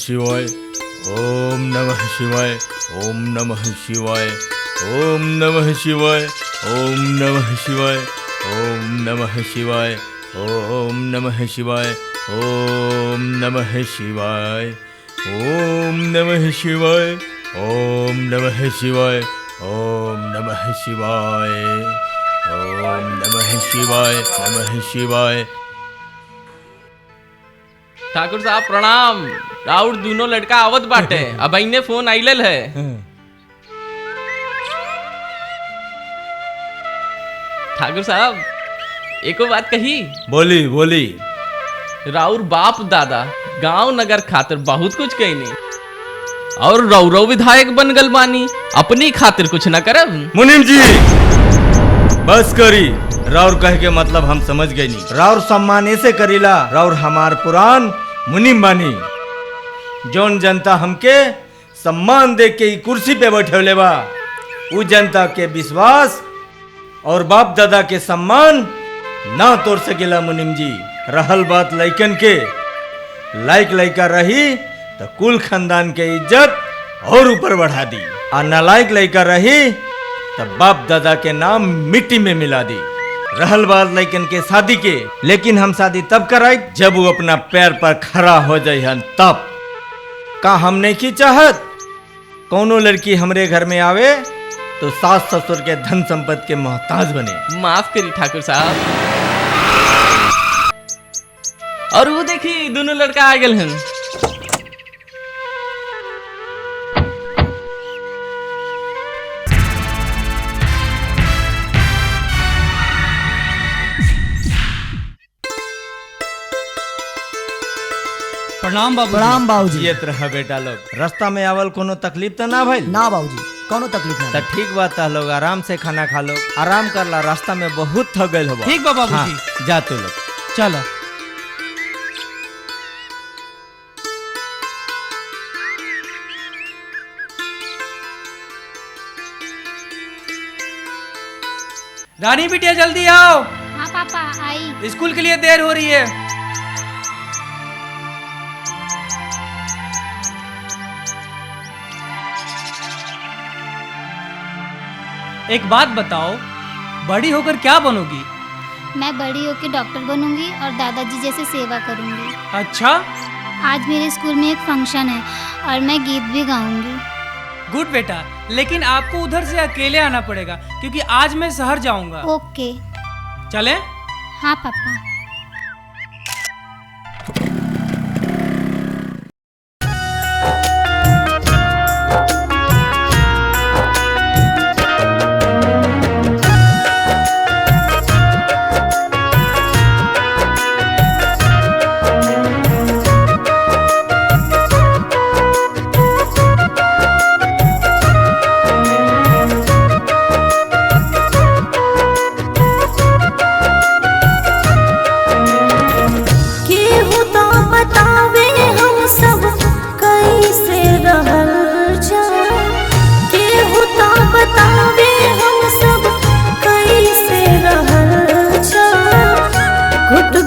शिवाय ओम नमः शिवाय ओम नमः शिवाय ओम नमः शिवाय ओम नमः शिवाय ओम नमः शिवाय ओम नमः शिवाय ओम नमः शिवाय ओम नमः शिवाय ओम नमः शिवाय ओम नमः शिवाय ओम नमः शिवाय नमः शिवाय। ठाकुर साहब प्रणाम। राउर दोनों लड़का आवत बाटे अब इन्हें फोन आइलल है। ठाकुर साहब एको बात कही। बोली बोली। राउर बाप दादा गांव नगर खातिर बहुत कुछ कहनी और रौरव विधायक बन गल बानी, अपनी खातिर कुछ न करब। मुनीम जी बस करी, राउर कह के मतलब हम समझ गए नहीं। राउर सम्मान ऐसे करीला, राउर हमार पुरान मुनीम बानी। जौन जनता हमके सम्मान दे के कुर्सी पे बैठे बा, उ जनता के विश्वास और बाप दादा के सम्मान ना तोड़ सकेला मुनीम जी। रहल बात लइकन के, लाइक लइका रही तो कुल खानदान के इज्जत और ऊपर बढ़ा दी, और नालायक लइका रही तो बाप दादा के नाम मिट्टी में मिला दी। रहल बात लइकन के शादी के, लेकिन हम शादी तब कराई जब वो अपना पैर पर खड़ा हो जाए। तब का हम नहीं की चाहत कौनो लड़की हमरे घर में आवे तो सास ससुर के धन संपत्ति के मोहताज बने। माफ करी ठाकुर साहब। और वो देखी दोनों लड़का आ गए हैं। प्रणाम बाबू। प्रणाम बाबूजी। जियत रह बेटा लोग। रास्ता में आवल कोनो तकलीफ तो ना भइल? ना बाबूजी कोनो तकलीफ तो ना। ठीक बात है, लोग आराम से खाना खा लो, आराम कर ला, रास्ता में बहुत थक गए हो। ठीक बा बाबूजी। हाँ, जा तू लोग चलो। रानी बिटिया जल्दी आओ, हाँ पापा आई। स्कूल के लिए देर हो रही है। एक बात बताओ, बड़ी होकर क्या बनोगी? मैं बड़ी होकर डॉक्टर बनूंगी और दादाजी जैसे सेवा करूंगी। अच्छा, आज मेरे स्कूल में एक फंक्शन है और मैं गीत भी गाऊंगी। गुड बेटा, लेकिन आपको उधर से अकेले आना पड़ेगा क्योंकि आज मैं शहर जाऊंगा। ओके। चलें? हाँ पापा।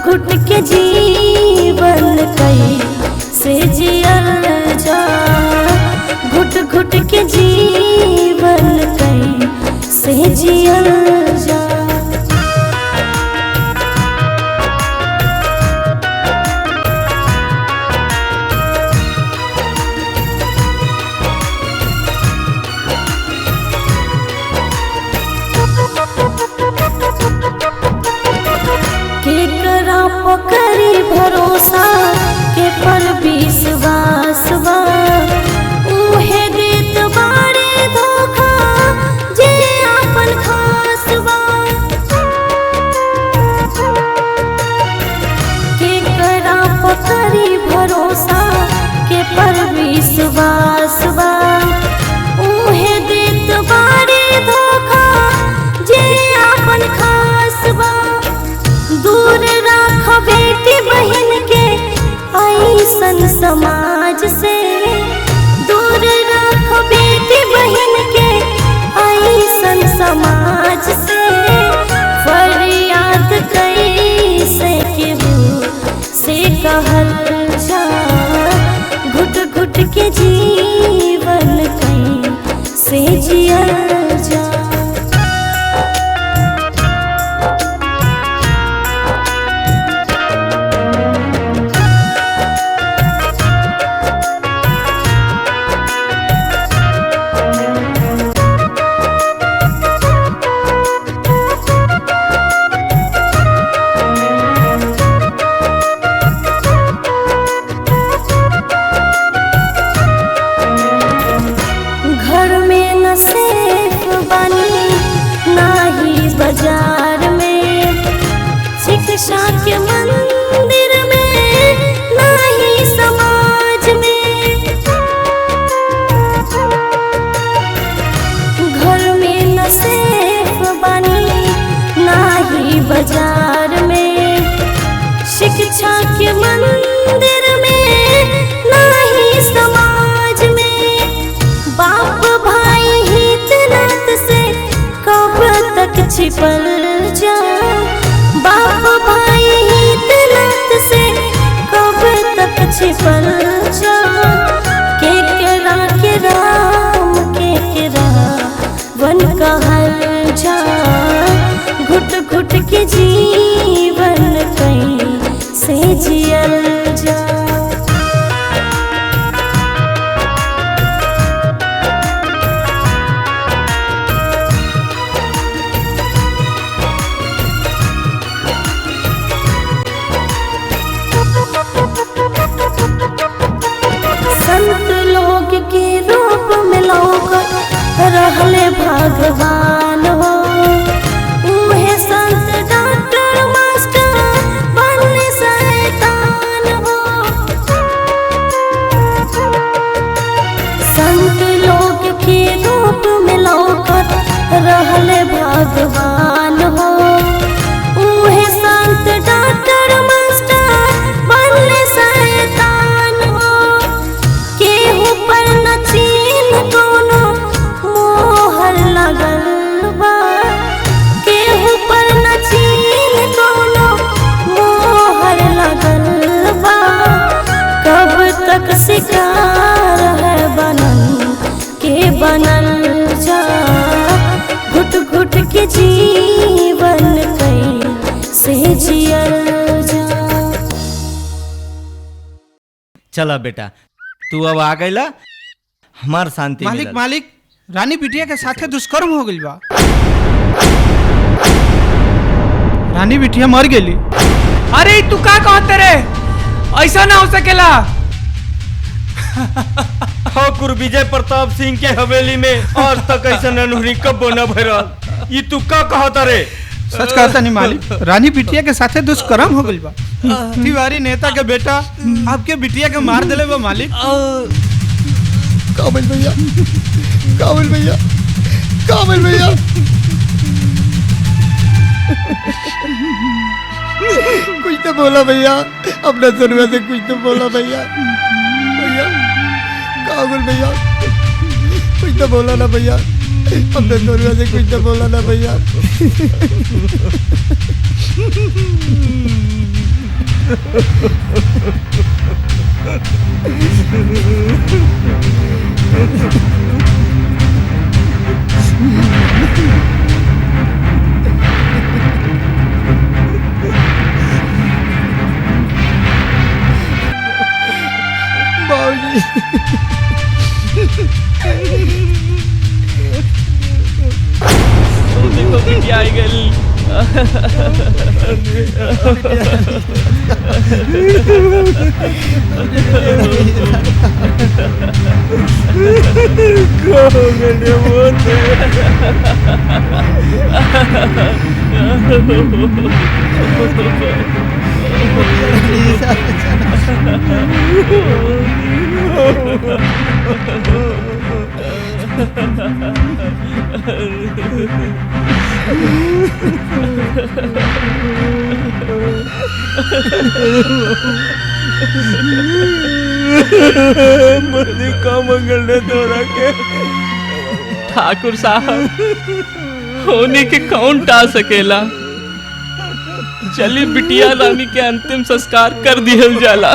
घुट के जीवन कैसे जियल जा, घुट घुट के जीवन कैसे जियल जा। करी भरोसा के पर विश्वास बा, उहे देत बारे धोखा जे अपन खास छिपल जा। बाप भाई हित नात से कब तक छिपल जा। केकरा के राम केकरा वन कहल जा। घुट घुट के जीवन कैसे जियल जा। संत लोग के रूप में लोग रहले भगवान हो। उहे संत डॉक्टर मास्टर बनले शैतान हो। संत लोग के रूप में लोग रहले भगवान हो। उहे संत डॉक्टर मास्टर बनले शैतान हो। केहू पर न चीन कोनो मोहर लगल बा। केहू पर न चीन कोनो मोहर लगल बा। कब तक शिकार है बनल के बनल जा। घुट घुट के जीवन कैसे जियल जा। चला बेटा, तू अब आ गईला, हमार शांति मालिक मिलल। मालिक रानी बिटिया के साथे दुष्कर्म हो गइल बा। रानी बिटिया मर गेली। अरे तू का कहते रे? ऐसा ना हो सकेला। ठाकुर विजय प्रताप सिंह के हवेली में आज तक ऐसा ननहुरी कब न भरल। ये तू का कहता रे? सच कहता नहीं मालिक, रानी बिटिया के साथे दुष्कर्म हो गइल बा। तिवारी नेता के बेटा आपके बिटिया के मार देले बा मालिक। काबिल भैया, काबिल भैया, काबिल भैया। कुछ तो बोला भैया, अपना सुनवा से कुछ तो बोला भैया। भैया काबिल भैया, कुछ तो बोला ना भैया। अपने सुनवा से कुछ तो बोला ना भैया। बाबूजी देखो बिटिया आई गई। ठाकुर साहब होने के कौन टा सकेला। चली बिटिया रानी के अंतिम संस्कार कर दिहल जाला।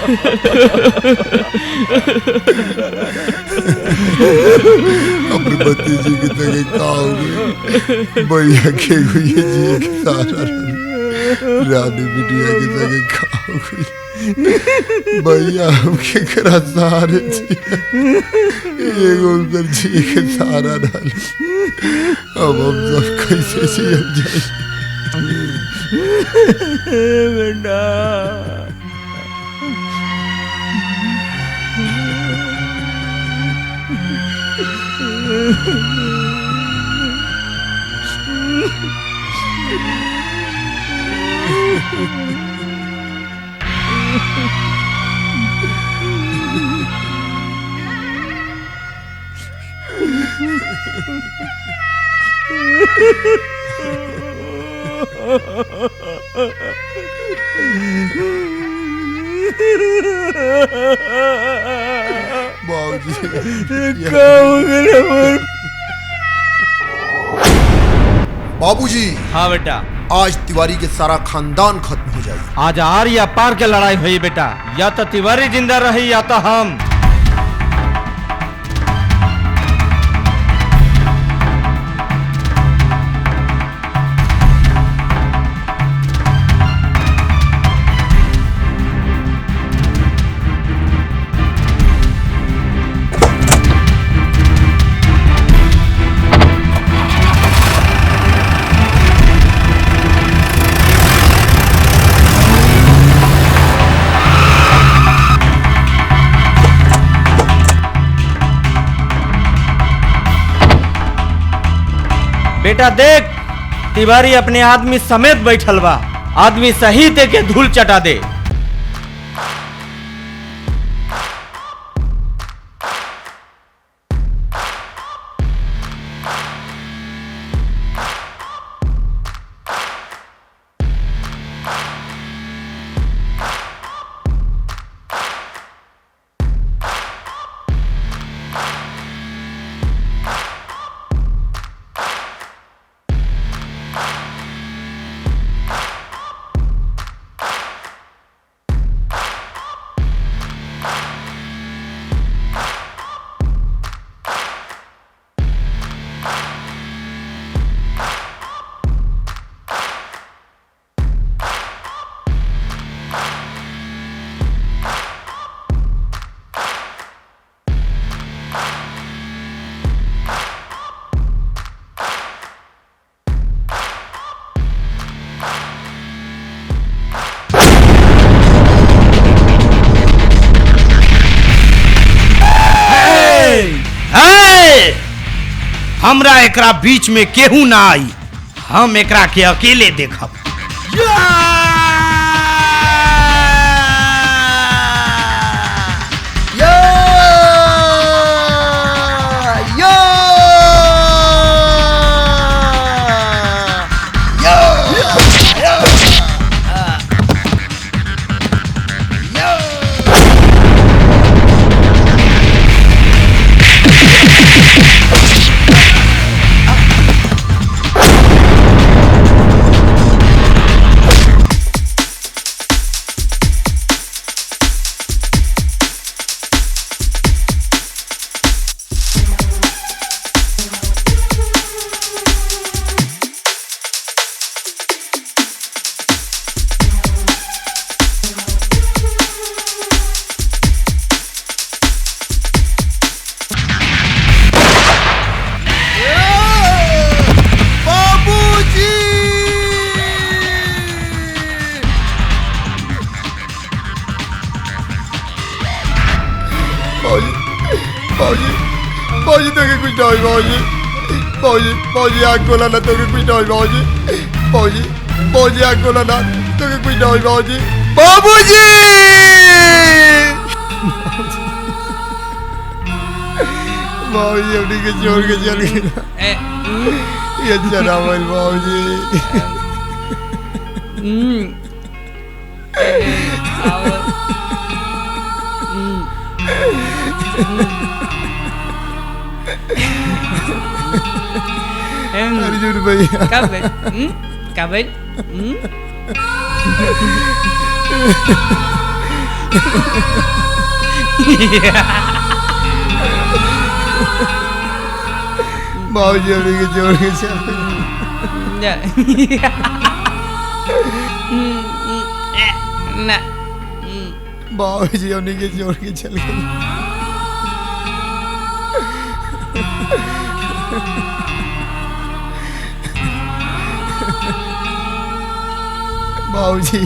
अपने भतीजी की तरह का हो गए भैया के हुई जी के सारा रानी बिटिया की तरह का हो गई। भैया हमके करा सहारे ये उनकर जी के सहारा डाल। अब हम सब कैसे जियल जाए बेटा। बाबूजी, हाँ बेटा, आज तिवारी के सारा खानदान खत्म हो जाएगी। आज आर या पार के लड़ाई हुई बेटा, या तो तिवारी जिंदा रही या तो हम। बेटा देख, तिवारी अपने आदमी समेत बैठल बा, आदमी सही दे के धूल चटा दे। हमरा एकरा बीच में केहू ना आई, हम एकरा के अकेले देखब। बाबूजी तो कुछ ना हो बाबूजी, बाबूजी बाबूजी आग खोला ना, तो कुछ ना हो बाबूजी, बाबूजी बाबूजी आग खोला ना, तो कुछ ना हो बाबूजी, बाबूजी बाबूजी अपनी के छोड़ के चल गए। ये चला बोल बाबूजी। अर्जुन भैया कब बाबूजी अपने के जोड़ के चल बाबूजी अपने के जोड़ के चल गए। बाबूजी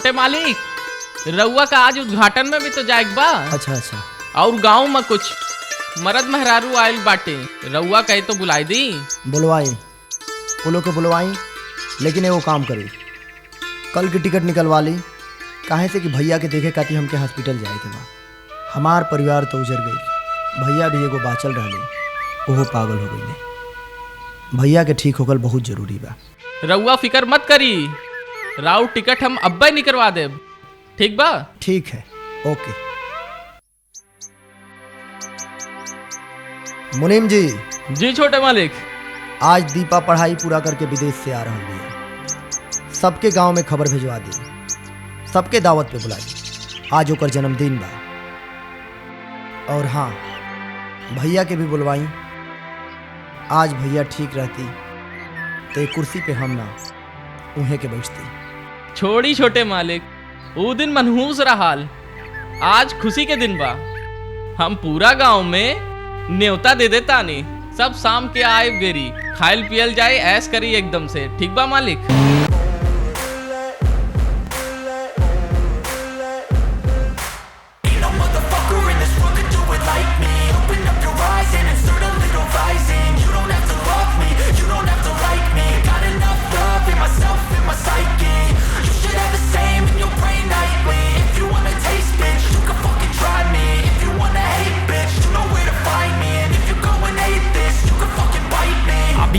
छोटे मालिक, रउआ का आज उद्घाटन में भी तो जाएक बा। अच्छा अच्छा। और गांव में कुछ मर्द मेहरारू आयल बाटे, रउआ कहे तो बुलाई दी। बुलवाई, वो लोग के बुलवाई, लेकिन एगो काम करी, कल की टिकट निकलवा ली। काहे से कि भैया के देखे खातिर हमके हॉस्पिटल जाए के बा। हमार परिवार तो उजर गई, भैया भी एगो बाचल रहले, ओहो पागल हो गई। भैया के ठीक होकर बहुत जरूरी बा। रउआ फिकर मत करी, राउ टिकट हम अब्बे निकलवा देब, ठीक बा? ठीक है, ओके। मुनीम जी। जी छोटे मालिक। आज दीपा पढ़ाई पूरा करके विदेश से आ रहा है। सबके गांव में खबर भिजवा दी, सबके दावत पे बुलाई। आज ओकर जन्मदिन बा। और हाँ, भैया के भी बुलवाई। आज भैया ठीक रहती तो एक कुर्सी पे हम ना उन्हें के बैठती। छोड़ी छोटे मालिक, वो दिन मनहूस रहाल, आज खुशी के दिन बा। हम पूरा गांव में न्योता दे देता नहीं, सब शाम के आए बेरी, खायल पियल जाए, ऐश करी एकदम से, ठीक बा मालिक?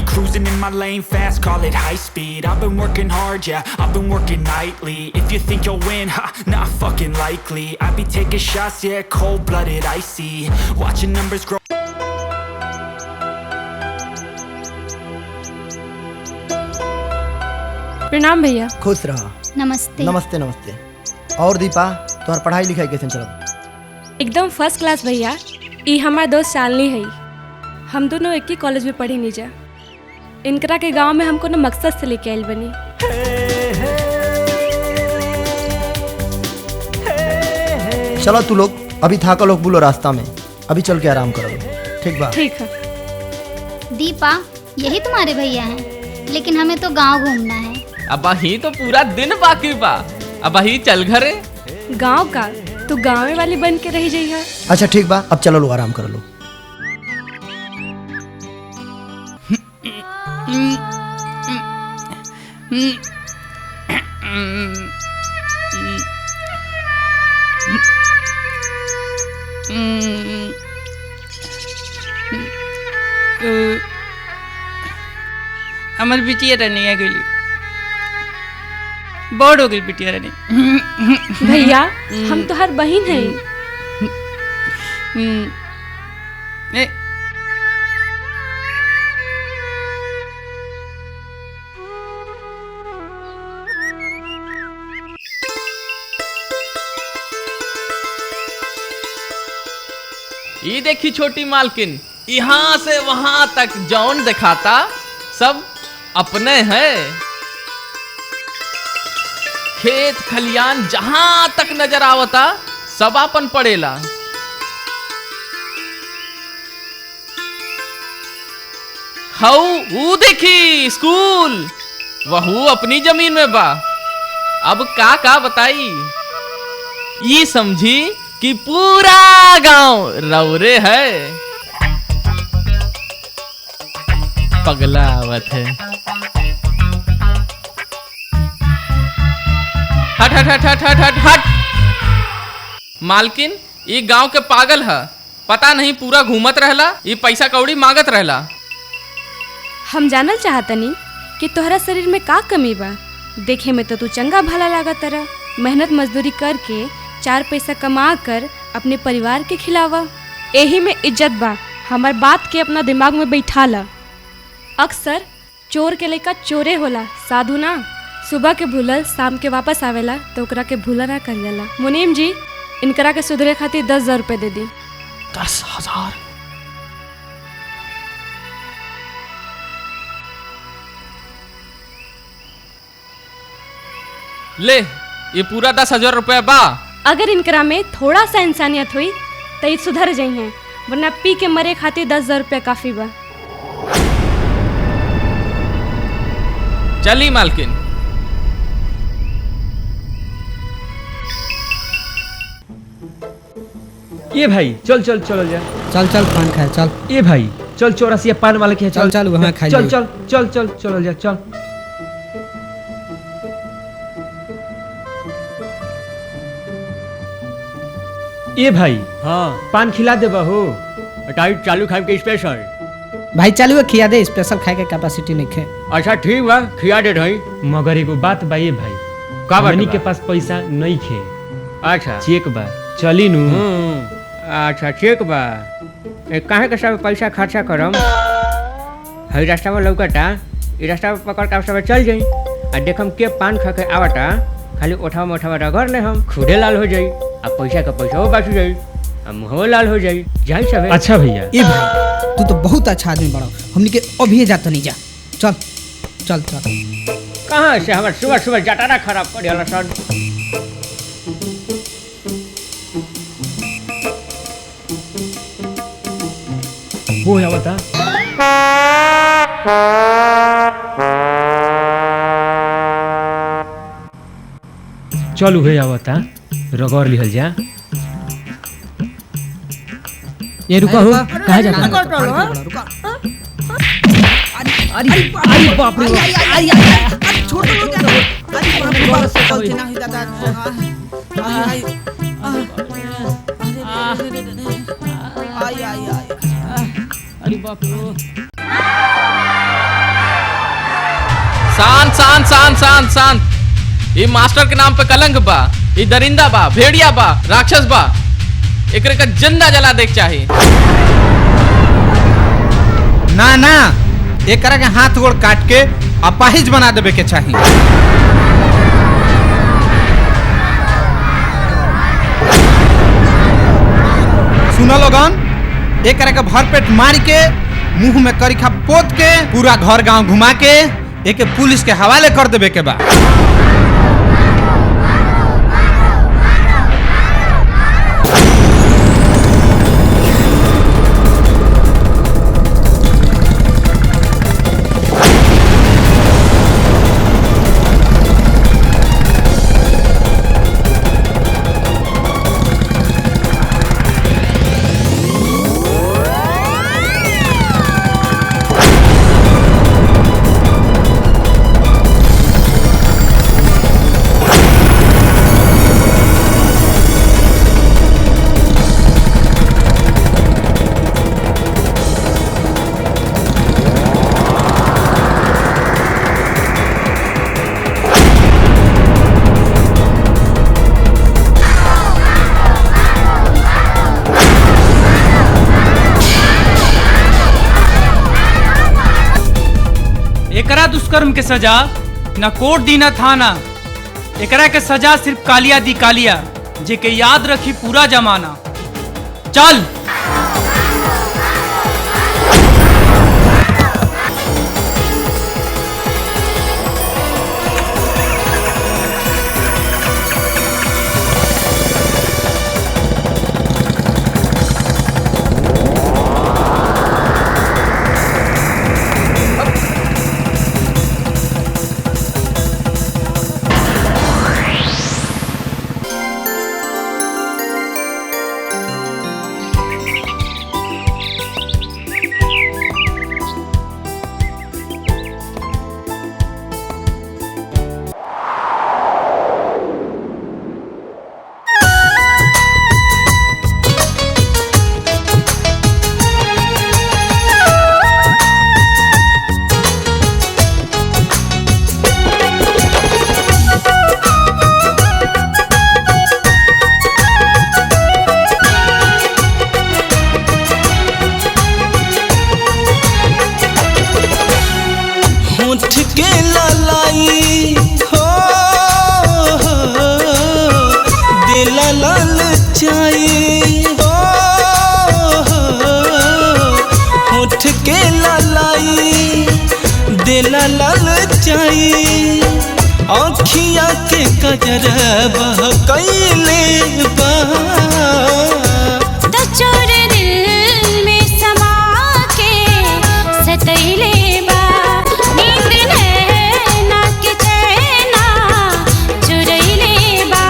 Cruising in my lane fast, call it high speed. I've been working hard, yeah, I've been working nightly. If you think you'll win, ha, not fucking likely. I be taking shots, yeah, cold-blooded, icy. Watching numbers grow. प्रणाम भैया। खुश रहा। नमस्ते। नमस्ते नमस्ते। और दीपा, तुम्हार पढ़ाई लिखाई कैसे चलत? एकदम फर्स्ट क्लास भैया। ई हमार दोस्त शालिनी है, हम दोनों एक ही कॉलेज में पढ़ी नहीं जा। इनकरा के गांव में हमको ना मकसद से लेके आयल बनी। चलो तू लोग, अभी थाका लोग बोलो रास्ता में, अभी चल के आराम करो, ठीक बा? ठीक है। दीपा, यही तुम्हारे भैया हैं, लेकिन हमें तो गांव घूमना है। अब ही तो पूरा दिन बाकी बा, अब ही चल घरे। गांव का तू गाँव वाली बन के रह जाइए। अच्छा ठीक बा, अब चलो लोग आराम कर लो। हमारी बिटिया रहनी है गेली, बड़ हो गई बिटिया रहनी। भैया हम तो हर बहन है। ये देखी छोटी मालकिन, यहाँ से वहां तक जौन दिखाता सब अपने हैं। खेत खलियान जहां तक नजर आवता सब अपन पड़ेला। हाउ वो देखी स्कूल, वहू अपनी जमीन में बा। अब का बताई, ये समझी कि पूरा गांव रौरे है। पगलावत है। हट हट हट हट हट हट हट। मालकिन ये गांव के पागल है, पता नहीं पूरा घूमत रहला, ये पैसा कौड़ी मांगत रहला। हम जानल चाहतनी कि तोहरा शरीर में का कमी बा। देखे में तो तू चंगा भला लागत तरह, मेहनत मजदूरी करके 4 पैसा कमा कर अपने परिवार के खिलावा, यही में इज्जत बा। हमार बात के अपना दिमाग में बैठा ला। अक्सर चोर के लइका चोरे होला, साधु ना। सुबह के भूलल शाम के वापस आवेला, तो ओकरा के भूला ना कर जाला। मुनीम जी, इनकरा के सुधरे खातिर 10,000 रुपये दे दी। 10,000? ले, ये पूरा 10,000 रुपया बा। अगर इनकरा में थोड़ा सा इंसानियत हुई तो ये सुधर जाइए, वरना पी के मरे खातिर 10,000 रुपया काफी बा। चली मालकिन। ये भाई चल चल चल जा। चल चल पान खाए चल। ये भाई चल चौरासिया पान वाले के चल चल वहाँ खाई चल चल चल चल चल जा चल। ये भाई हाँ पान खिला दे बहू। टाइट चालू खाए के स्पेशल। भाई चालू खिया दे, स्पेशल खाए के कैपेसिटी नहीं खे। अच्छा ठीक बा खिया दे भाई। मगर एगो बात बा ये भाई, का बात हमनी बा? के पास पैसा नहीं खे। अच्छा चेक बा चली नु। अच्छा ठीक बा। काहे के सब पैसा खर्चा करम। हई रास्ता में लौकता, ई रास्ता में पकड़ के सब चल जाई आ देखम के पान खा के आवता, खाली उठावा उठावा रगड़ ले हम खुदे लाल हो जाई आ पैसा का पैसा हो बच जाई आ मुंह लाल हो जाई। जाई सब। अच्छा भैया। ए भाई तू तो बहुत अच्छा आदमी बड़ा, हमनी के अभी जात नहीं जा। चल चल चल। कहाँ से हमार सुबह सुबह जटारा खराब कर दिया सन। वो है बता। चल उहे आवता रगड़ लिहल जा। ये रुका हो, कहाँ जाता है? अरे बाप रे छोड़ शांत शांत शांत शांत शांत। ये मास्टर के नाम पे कलंक बा, ये दरिंदा बा, भेड़िया बा, राक्षस बा। एकरे का जिंदा जला देख चाही। ना ना एकरा के हाथ गोड़ काट के अपाहिज बना देवे के चाहिए। सुनो लोगन, एकरा के भरपेट मार के मुंह में करिखा पोत के पूरा घर गांव घुमा के एक पुलिस के हवाले कर देवे के बा। एकरा दुष्कर्म के सजा न कोर्ट दी न थाना। एकरा के सजा सिर्फ कालिया दी कालिया, जे के याद रखी पूरा जमाना। चल आँखिया के कजर बह कैले बा चोर दिल में समा के सतैले बा नींद नैना के चैना चुरैले बा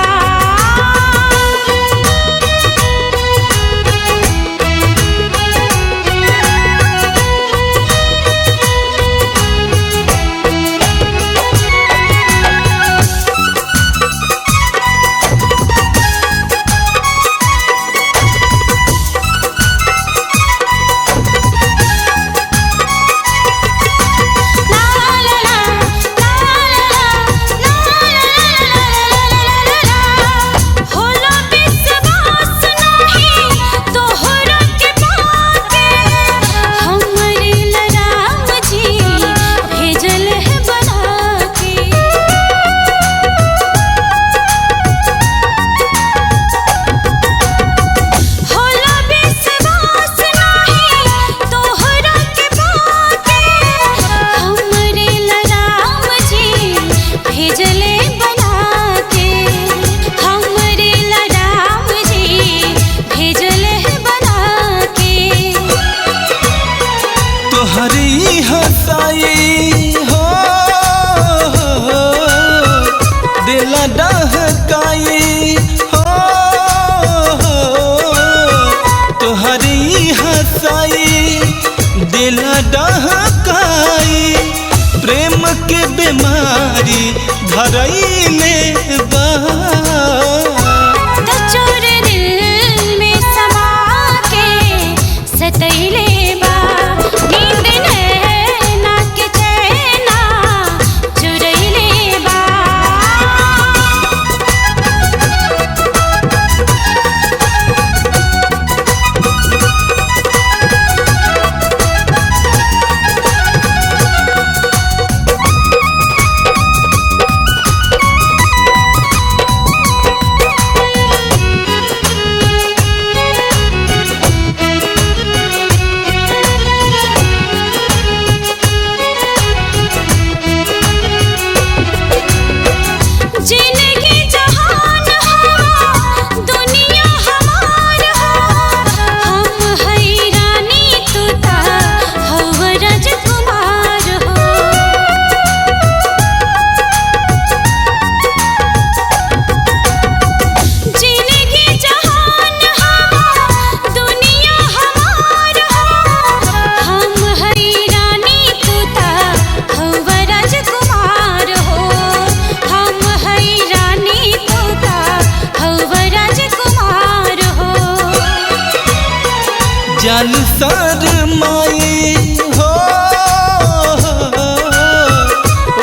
जाल शरमाई हो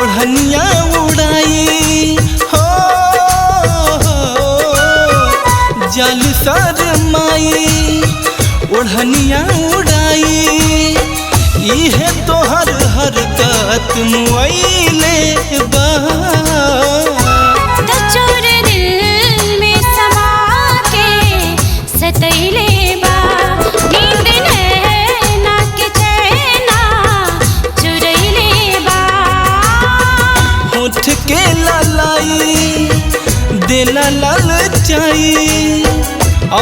ओढ़निया उड़ाई हो जाल शरमाई ओढ़निया उड़ाई इहे तोहर हरकत मुआइले बा चोर दिल में समा के सतैले बा नींद नैना के चैना चुरैले बा होठ के लालाई देला ललचाई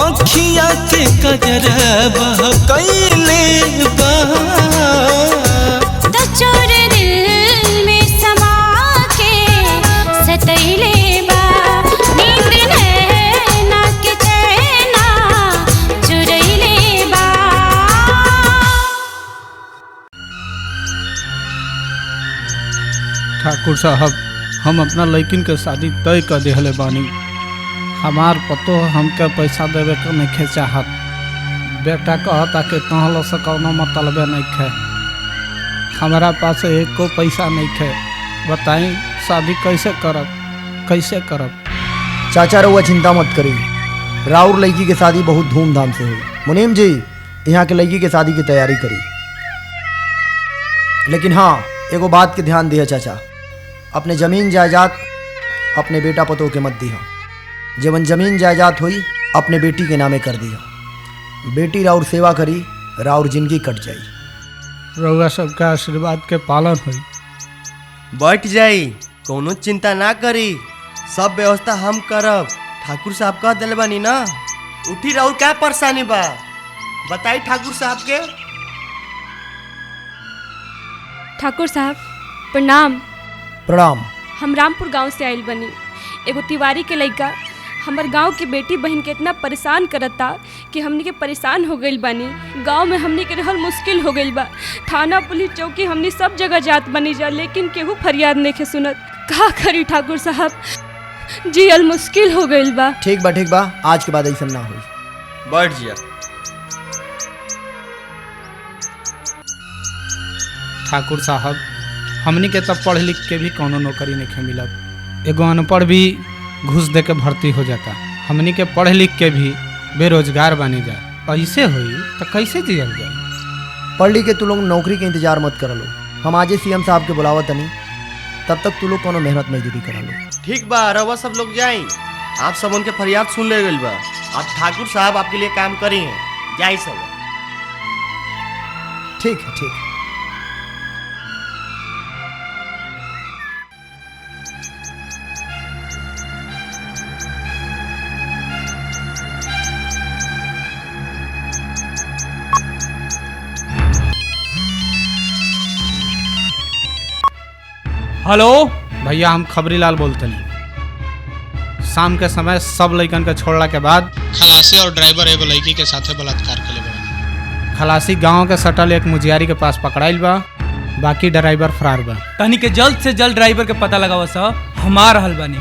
आँखिया के कजरबा कैले बा चोर दिल में समा के सतैले बा नींद नैना के चैना चुरैले बा ठाकुर साहब हम अपना लड़किन के शादी तय कर दिहले बानी। हमार पतो हमके पैसा देवे के नहीं चाहत। बेटा कहता कि तहलो से कौनो मतलबे नहीं खे। हमारा पास एको पैसा नहीं खे। बताई शादी कैसे करब? चाचा रहुआ चिंता मत करी, राउर लड़की के शादी बहुत धूमधाम से हुई। मुनीम जी यहाँ के लड़की के शादी की तैयारी करी। लेकिन हाँ एगो बात के ध्यान दिया चाचा, अपने जमीन जायदाद अपने बेटा पतो के मत दिया। जवन जमीन जायदाद हुई अपने बेटी के नामे कर दिया। बेटी राउर सेवा करी, राउर जिंदगी कट जाई। रउआ सबका आशीर्वाद के पालन हुई। बैठ जाई, कोनो चिंता ना करी, सब व्यवस्था हम करब। ठाकुर साहब कह दिल बानी ना। उठी राउर क्या परेशानी बा बताई ठाकुर साहब के। ठाकुर साहब प्रणाम। प्रणाम। हम रामपुर गांव से आइल बनी। एगो तिवारी के लड़का हमर गांव के बेटी बहन के इतना परेशान करता कि हमनी के परेशान हो गइल बानी। गांव में हमनी के रहल मुश्किल हो गइल बा। थाना पुलिस चौकी हमनी सब जगह जात बनी जा, लेकिन केहू फरियाद नहीं सुनत। का करी ठाकुर साहब, जियल मुश्किल हो गइल बा। ठीक बा, आज के बाद ऐसा ना हुई। बैठ जिया। ठाकुर साहब हमनी के तब पढ़ लिख के भी कोनो नौकरी नहीं मिलत। एगो अनपढ़ भी घूस दे के भर्ती हो जाता। हमनी के पढ़ लिख के भी बेरोजगार बनी जा। ऐसे हुई तो कैसे जियल जाए? पढ़ लिख के तू लोग नौकरी के इंतजार मत कर लो। हम आज सीएम साहब के बुलावा तनी, तब तक तू लोग कोनो मेहनत मजदूरी करा लो। ठीक बा, रउआ सब लोग जाई। आप सब उनके फरियाद सुन ले गइल बा। अब ठाकुर साहब आपके लिए काम करी हैं। जाई सब। ठीक है। हेलो भैया, हम खबरीलाल बोलते नहीं। शाम के समय सब लड़कन के छोड़ला के बाद खलासी और ड्राइवर एगो लड़की के साथे बलात्कार के लिए। खलासी गांव के सटल एक मुजियारी के पास पकड़ाइल बा, बाकी ड्राइवर फरार बा। तनी के जल्द से जल्द ड्राइवर के पता लगावा सा, हमार हल बनी।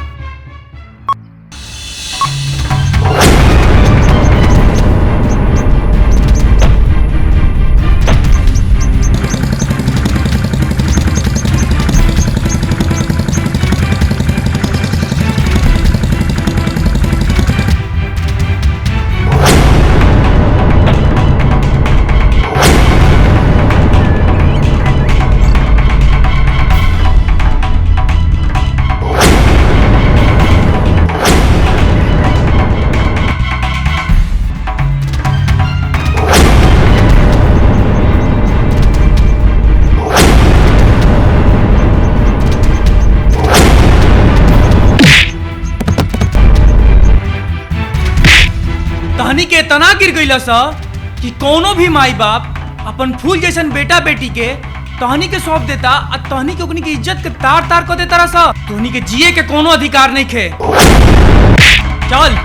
तहनी के तना गिर गईला सा कि कोनो भी माई बाप अपन फूल जैसन बेटा बेटी के तहनी के सौंप देता और तहनी के ओकनी के इज्जत के तार तार कर देता रहा। तहनी के जिए के कोनो अधिकार नहीं खे। चल।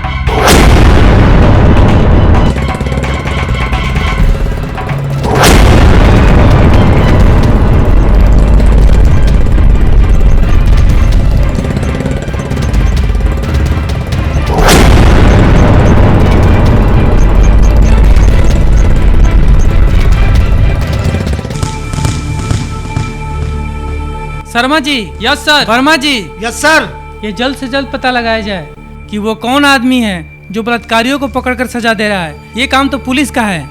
शर्मा जी। यस सर। वर्मा जी। यस सर। ये जल्द से जल्द पता लगाया जाए कि वो कौन आदमी है जो बलात्कारियों को पकड़कर सजा दे रहा है। ये काम तो पुलिस का है।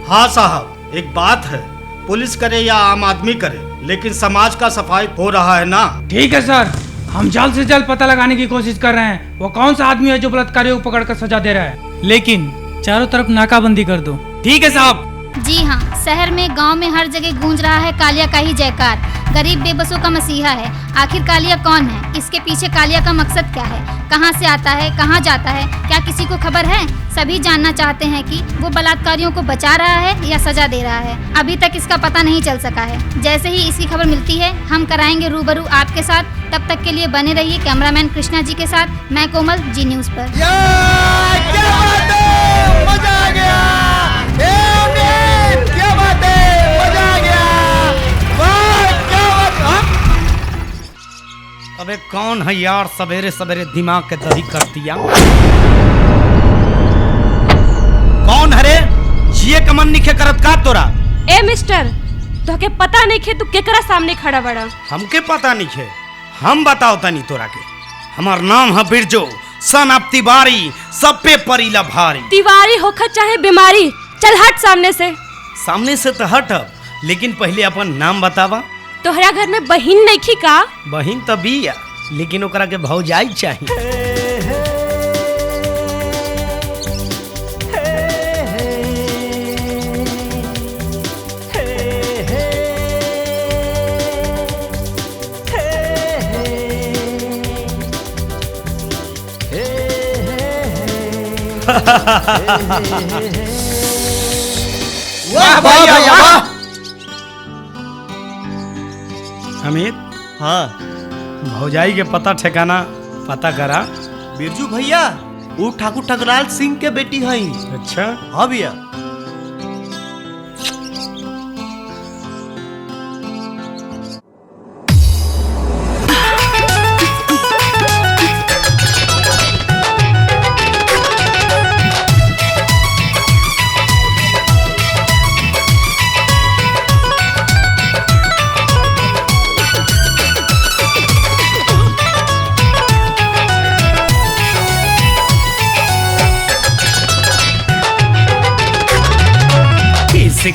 हाँ साहब, एक बात है, पुलिस करे या आम आदमी करे, लेकिन समाज का सफाई हो रहा है ना। ठीक है सर, हम जल्द से जल्द पता लगाने की कोशिश कर रहे हैं वो कौन सा आदमी है जो बलात्कारियों को पकड़कर सजा दे रहा है, लेकिन चारों तरफ नाकाबंदी कर दो। ठीक है साहब। जी हाँ, शहर में गांव में हर जगह गूंज रहा है कालिया का ही जयकार। गरीब बेबसों का मसीहा है। आखिर कालिया कौन है? इसके पीछे कालिया का मकसद क्या है? कहाँ से आता है, कहाँ जाता है? क्या किसी को खबर है? सभी जानना चाहते हैं कि वो बलात्कारियों को बचा रहा है या सजा दे रहा है। अभी तक इसका पता नहीं चल सका है। जैसे ही इसकी खबर मिलती है हम कराएंगे रूबरू आपके साथ। तब तक के लिए बने रहिए कैमरामैन कृष्णा जी के साथ। मैं कोमल, जी न्यूज पर। अबे कौन है यार, सवेरे सवेरे दिमाग के दही कर दिया। कौन हरे? जिए कमन निखे करत का तोरा? ए मिस्टर, तोके पता नहीं खे तू केकरा सामने खड़ा बड़ा? हमके पता नहीं खे, हम बताओ तनी तोरा के। हमार नाम है बिरजो, सन अब तिवारी, सब पे परीला भारी। तिवारी होखा चाहे बीमारी, चल हट सामने से। सामने से तो हटब, लेकिन पहले अपन नाम बतावा। तोहरा घर में बहिन नहीं खी का? बहिन तो बिया, लेकिन ओकरा के भौजाई चाहिए। वाह भैया वाह। अमित। हाँ। भौजाई के पता ठिकाना पता करा। बिरजू भैया, वो ठाकुर ठकराल सिंह के बेटी है। अच्छा। हाँ भैया।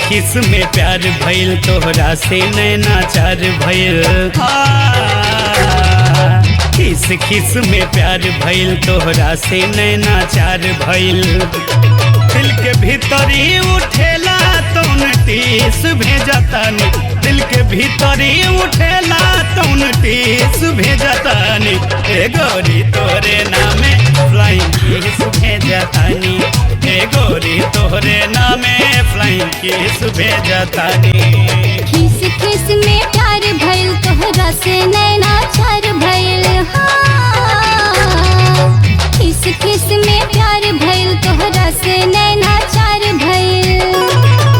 खिस में प्यार भइल तोहरा से नैनाचार भइल। खिस खिस में प्यार भइल तोहरा से नैनाचार भइल। दिल के भीतरी उठेला तौन टीस भेजतानी। दिल के भीतरी उठेला तौन टीस भेजतानी। ए गोरी तोरे नामे फ्लाइंग किस भेजतानी। ए गोरी तोहरे नामे फ्लाइंग किस भेजतानी। खिस खिस में प्यार भइल तोहरा से नैनाचार भइल। खिस खिस में प्यार भइल तोहरा से नैनाचार भइल।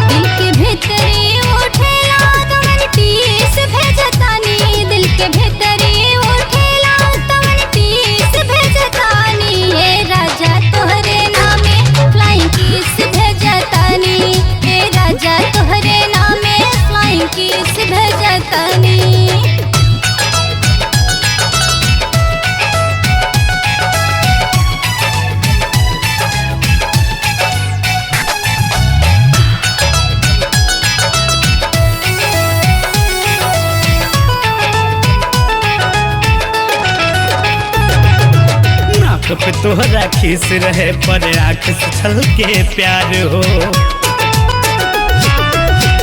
दिल के भीतरी उठेला तमन टीस भेजतानी। दिल के भीतरी उठेला तमन टीस भेजतानी। ए राजा तोहरे नामे फ्लाइंग किस भेजतानी। ए राजा तोहरे नामे फ्लाइंग किस भेजतानी। नाक पे तोहरा खिस रहे पर आँख से छल के प्यार हो।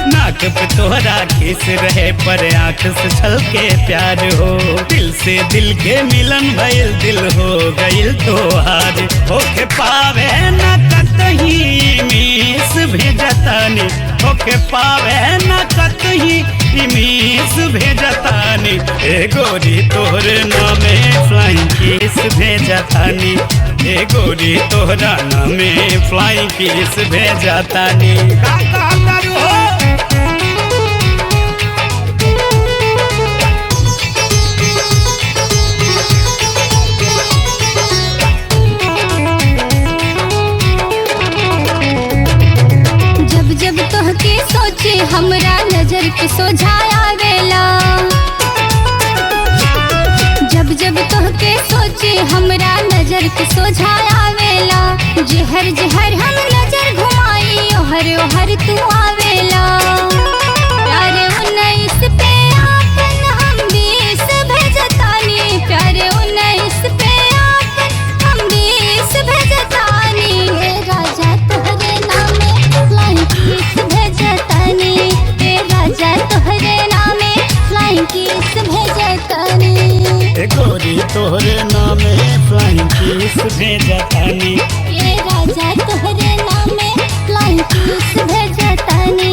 नाक पे तोहरा खिस रहे पर आँख से छल के प्यार हो। दिल से दिल के मिलन भइल, दिल हो गइल तोहार। होके पावे न कतही मीस भेजतानी। होके पावे न कतही मीस भेजतानी। ए गोरी तोहरे नामे फ्लाइंग किस भेजतानी। ए गोरी तोहरा नामे फ्लाइंग किस भेजतानी। का करू हो? जब जब तोहके सोचे हमरा नजर के सोझाया वेला। तोहके सोचे हमरा नजर के सोझा आवेला। जहर जहर हम नजर घुमाई ओहर ओहर तू आवेला। प्यार 19 पे आपन हम 20 भेजतानी। प्यार 19 पे आपन हम 20 भेजतानी। हे राजा तोहरे नामे फ्लाइंग किस भेजतानी। हे राजा तोहरे नामे फ्लाइंग किस भेजतानी। ए गोरी तोहरे नामे फ्लाइंग किस भेजतानी। ये राजा तोहरे नामे फ्लाइंग किस भेजतानी।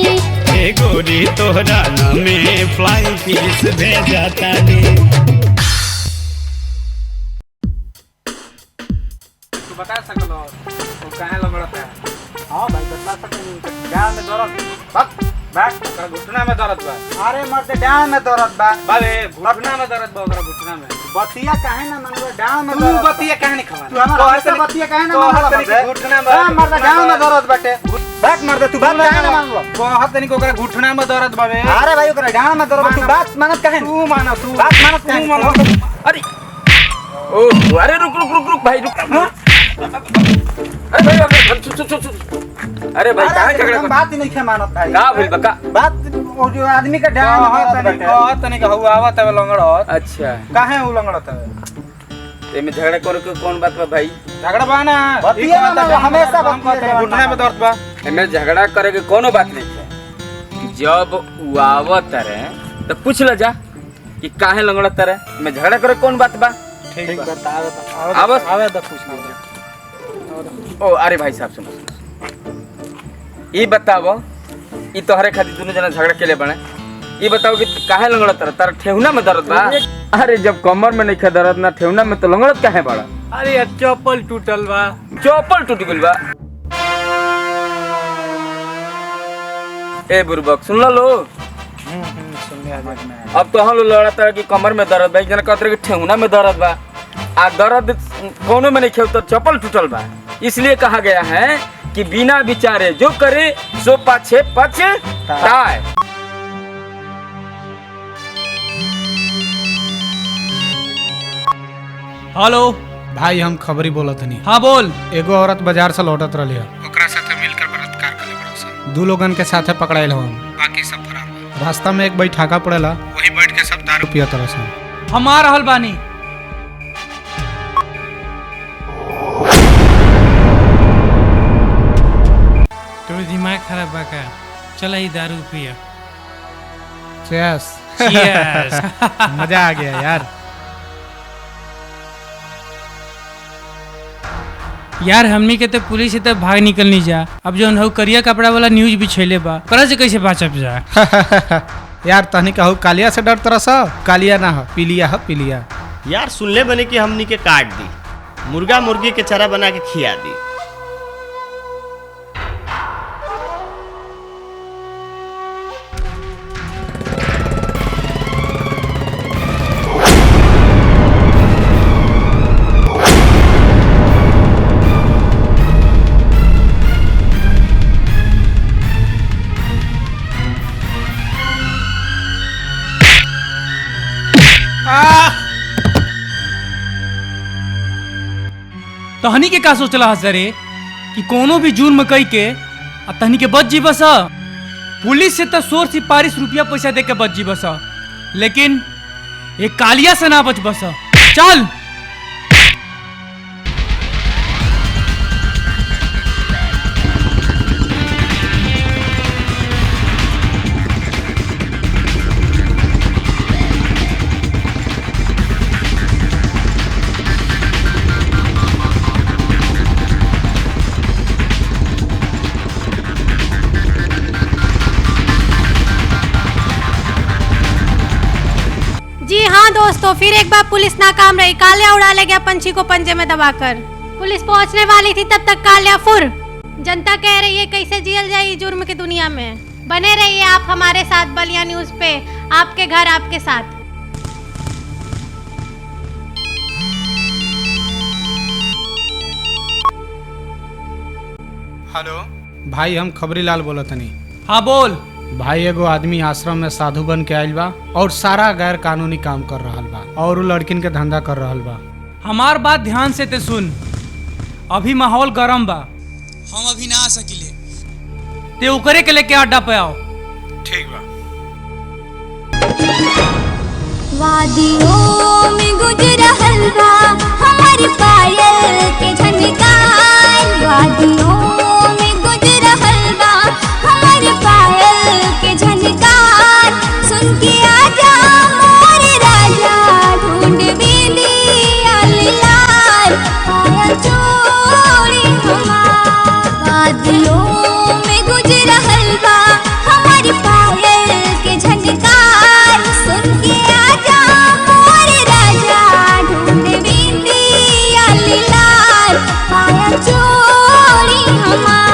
ए गोरी तोहरा नामे फ्लाइंग किस भेजतानी। तू बता सकलो वो काहे लंगड़ता है? हां भाई बता सकनी गाल में दर्द बक बैक ओकरा घुटना में दर्द बा। अरे मर्द डाल में दर्द बा बाबे घुटना में दर्द बा ओकरा घुटना में। बतिया काहे ना मनवा डाल में दर्द। तू बतिया काहे नहीं खवा? तू हमारा बतिया काहे ना मनवा? घुटना में मर्द डाल में दर्द बाटे। बैक मर्द तू बात काहे ना मानलो? कहत नहीं कि ओकरा घुटना में दर्द बाबे। अरे भाई ओकरा डाल में दर्द तू बात मानत काहे? तू मानो तू बात मानत काहे? अरे ओ अरे रुक रुक रुक रुक भाई रुक। अरे भाई अरे भाई काहे झगड़ा कर? बात ही नहीं खे मानत भाई। का भइल बका? बात वो जो आदमी का डाल में तनी का हुआ आवत है लंगड़त। अच्छा काहे उ लंगड़त है? एमे झगड़ा करे के कौन बात बा भाई? झगड़ा बा ना बतिया हमेशा बतिया घुटना में दर्द बा। एमे झगड़ा करे के कोनो बात नहीं है। जब उ आवत रे तो पूछ ल जा कि काहे लंगड़त रे। मैं झगड़ा करे कौन बात बा? ठीक बता आवत आवे तो पूछ ले। ओ अरे भाई साहब सुनो ई बताओ ई तोहरे खातिर दोनों जना झगड़ा केले बने। ई बताओ कि काहे लंगड़त रे? तारा ठेहुना में दर्द बा? अरे जब कमर में नहीं खे दर्द ना ठेहुना में तो लंगड़त काहे बड़ा? अरे चप्पल टूटल बा। चप्पल टूट गइल बा? ए बुरबक सुन लो अब तो हम लड़ता है कि कमर में दर्द बा। एक जना कहते कि ठेहुना में दर्द बा। आ दर्द कोनो में नहीं खेल तो चप्पल टूटल बा। इसलिए कहा गया है कि बिना विचारे जो करे सो पाछे पछताए। हेलो भाई हम खबरी बोलत हनी। हाँ बोल। एगो औरत बाजार से लौटत रहली है। ओकरा साथे मिलकर बलात्कार करले बड़ा सन। 2 लोगन के साथे पकड़ाइल हवन। बाकी सब फरार बा। रास्ता में एक बैठाका पड़ेला वही बैठ के सब दारू पियत रहसन। हम आ रहल बानी। तो दिमाग खराब बा का? चला ही दारू पिया। Cheers। Cheers। मजा आ गया यार। यार हमनी के तो पुलिस से तो भाग निकलनी जा। अब जो हु करिया कपड़ा वाला न्यूज भी छैले बा करा से कैसे बचब जा? यार तहनी कहू कालिया से डर तरह सा? कालिया ना हो पीलिया हो पीलिया। यार सुनले बने कि हमनी के काट दी मुर्गा मुर्गी के चारा बना के खिया दी। तहनी के का सोचला हस रे कि कोनो भी जुर्म कई के आ तहनी के बच जीबस। पुलिस से तो 100 सिपारिश रुपया पैसा दे के बच जीबस, लेकिन ये कालिया से ना बचबस। चल जी हाँ दोस्तों, फिर एक बार पुलिस नाकाम रही। कालिया उड़ा ले गया पंछी को पंजे में दबाकर। पुलिस पहुंचने वाली थी तब तक कालिया फुर। जनता कह रही है कैसे जियल जाए जुर्म की दुनिया में। बने रहिए आप हमारे साथ बलिया न्यूज पे। आपके घर आपके साथ। हेलो भाई, हम खबरी लाल बोलत हनी। हाँ बोल। भाई एगो आदमी आश्रम में साधु बन के आइल बा और सारा गैर कानूनी काम कर रहा बा और उ लड़किन के धंधा कर रहा बा। हमार बात ध्यान से ते सुन, अभी माहौल गरम बा, हम अभी ना आ सकिले। ते ओकरे के लेके अड्डा पे आओ। ठीक बा। वादियों में गुजर हलवा हमारी पायल के झनकार, वादियों में गुजर हलवा हमारी पायल के झनकार, सुन के आजा मोरे राजा ढूंढ बिंदिया लाल पायल चोरी हमार, वादियों में गुजर हलवा हमारी पायल के झनकार, सुन के आजा मोरे राजा ढूंढ बिंदिया लाल पायल चोरी हमार।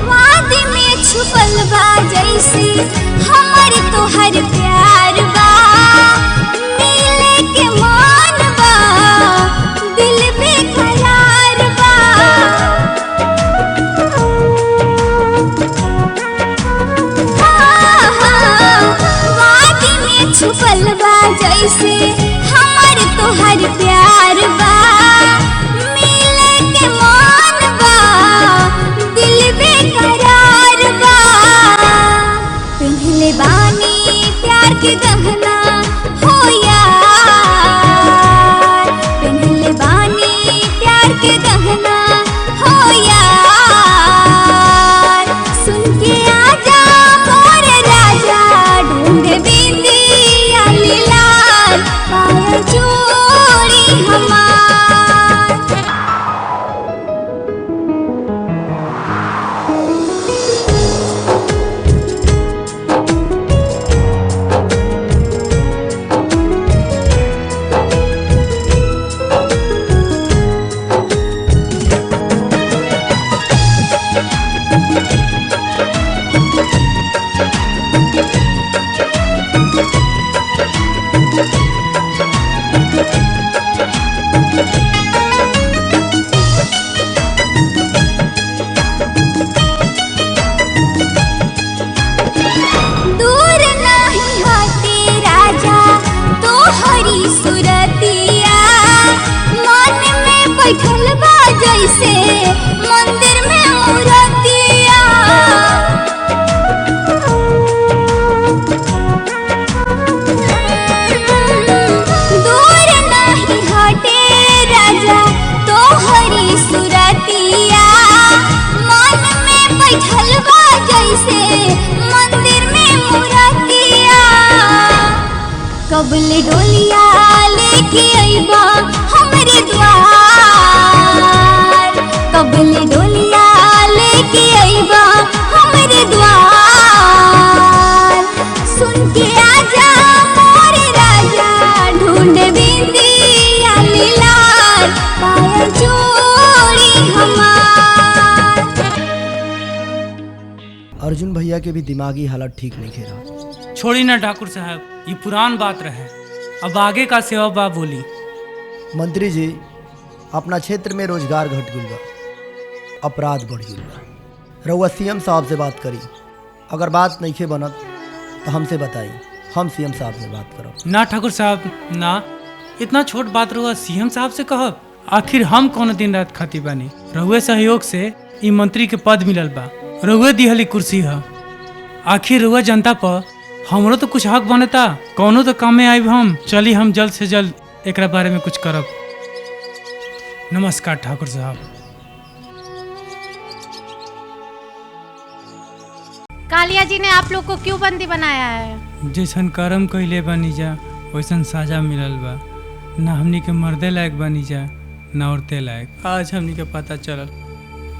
वादी में छुपल बा जैसे हमारे तोहर प्यार बा, मिले के मान बा दिल बेकरार बा, वादी में छुपल बा जैसे हमारे तोहर प्यार बा, मिले के मान बा दिल बेकरार बा, पिन्हले बानी प्यार के गहना हो यार, पिन्हले बानी प्यार के गहना हो यार, सुन के आजा मोरे राजा ढूंढ बिंदिया लाल पायल चोरी हमार। दूर नहीं हटे राजा तोहरी सुरतिया, मन में बैठल बा जैसे मंदिर में मूर्तिया, दूर नहीं हटे राजा तोहरी सुरतिया, मन में बैठल बा जैसे मंदिर में मूर्तिया, कबले डोलिया लेके अइबा हमरे द्वार, कबले डोलिया लेके अइबा हमरे द्वार, सुन के आजा मोरे राजा ढूंढ बिंदिया लाल पायल चोरी हमार। अर्जुन भैया के भी दिमागी हालत ठीक नहीं खे रहा। छोड़ी ना ठाकुर साहब, ये पुरान बात रहे, अब आगे का सेवा बा बोली। मंत्री जी, अपना क्षेत्र में रोजगार घट गइल बा, अपराध बढ़ गइल बा, रउआ सीएम साहब से बात करी, अगर बात नहीं खे बनत तो हमसे बताई, हम सीएम साहब से बात करब। ना ठाकुर साहब ना, इतना छोट बात रहुआ सीएम साहब से कहब? आखिर हम कौन दिन रात खाती बानी, रहुए सहयोग से ई मंत्री के पद मिलल बा, रहुए दिहली कुर्सी है, आखिर रहुआ जनता पर हमरो तो कुछ हक बनता, कौनो तो काम में आइब हम। चली हम जल्द से जल्द एकरा बारे में कुछ करब। नमस्कार ठाकुर साहब। कालिया जी ने आप लोग को क्यों बंदी बनाया है? जैसन कर्म कइले बानी जा वैसन साजा मिलल बा, ना हमनी के मर्दे लायक बानी जा ना औरते लायक। आज हमनी के पता चलल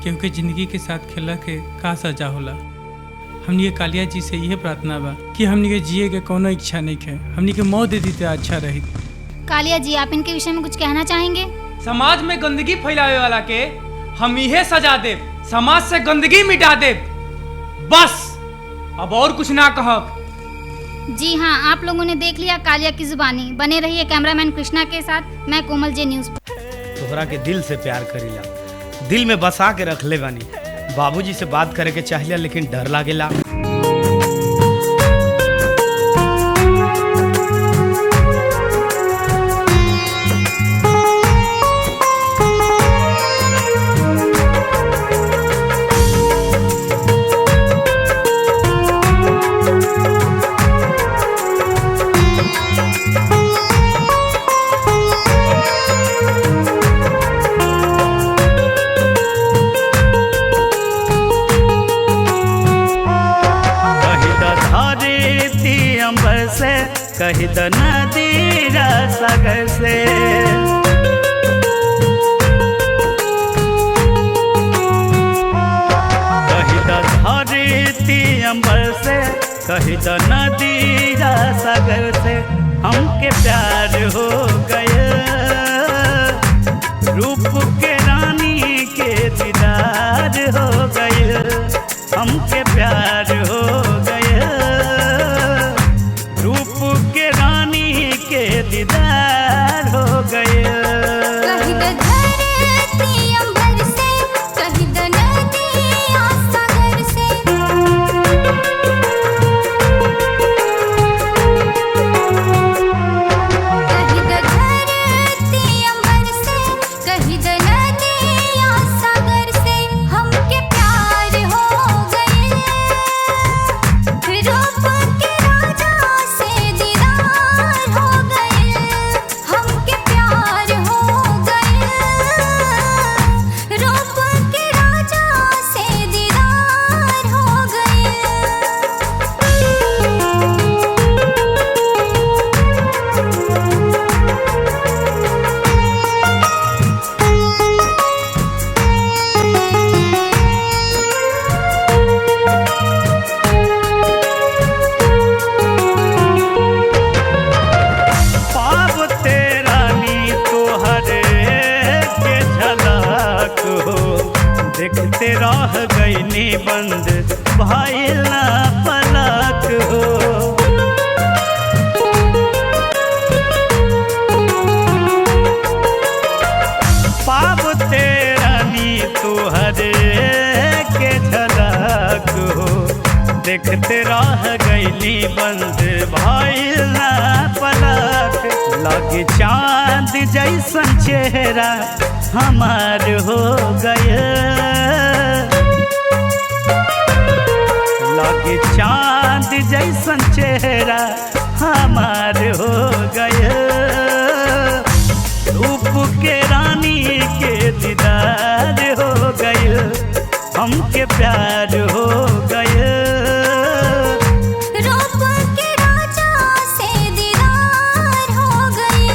क्योंकि जिंदगी के साथ खेला के का सजा होला। हमनी के कालिया जी से यह प्रार्थना बा कि हमनी के जिए के कोनो इच्छा नहीं है, हमनी के मौत दे दी तो अच्छा रही। कालिया जी, आप इनके विषय में कुछ कहना चाहेंगे? समाज में गंदगी फैलावे वाला के हम इहे सजा देव, समाज से गंदगी मिटा देव, बस अब और कुछ ना कहब। जी हाँ, आप लोगों ने देख लिया कालिया की जुबानी। बने रहिए कैमरामैन कृष्णा के साथ, मैं कोमल जे न्यूज़। तोहरा के दिल से प्यार करीला, दिल में बसा के रख ले बानी। बाबूजी से बात करे के चाहिए लेकिन डर लागेला। कही द नदी सागर से, कही द धरती अंबर से, कही द नदी सागर से, हमके प्यार हो गए, रूप के रानी के दीदार हो गए, हमके प्यार हो गए, रूप के रानी के दीदार हो गए। कहीं द धरती अंबर से, कहीं द नदी सागर से, कहीं द धरती अंबर से, कहीं द नदी सागर से, हमके प्यार हो गए, रूप के राजा से दीदार हो गए, हमके प्यार हो गए, रूप के राजा से दीदार हो गए। पाप तेरा नी तोहरे के झलक हो, देखते रह गई नी बंद भाई ना पलक हो। पाप तेरा नी तोहरे के झलक हो, देखते रह गईली बंद भाई ना पलक, लगे चांद जैसन चेहरा हमार हो गए, लगे चांद जैसन चेहरा हमार हो गए, रूप के रानी के दीदार हो गए, हमके प्यार हो गए, रूप के राजा से दीदार हो गए।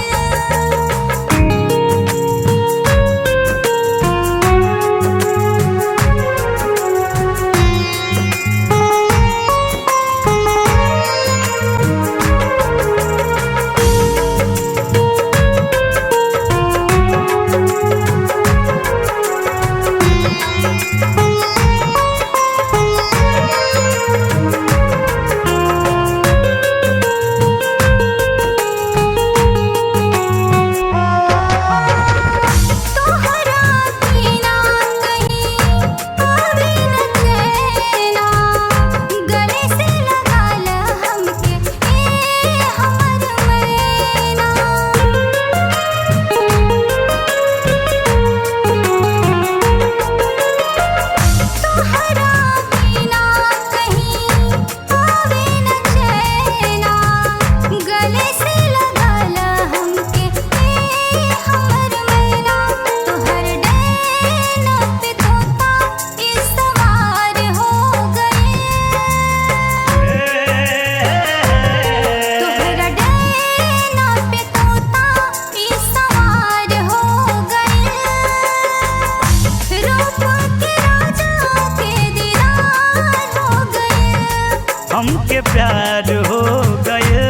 हमके प्यार हो गए,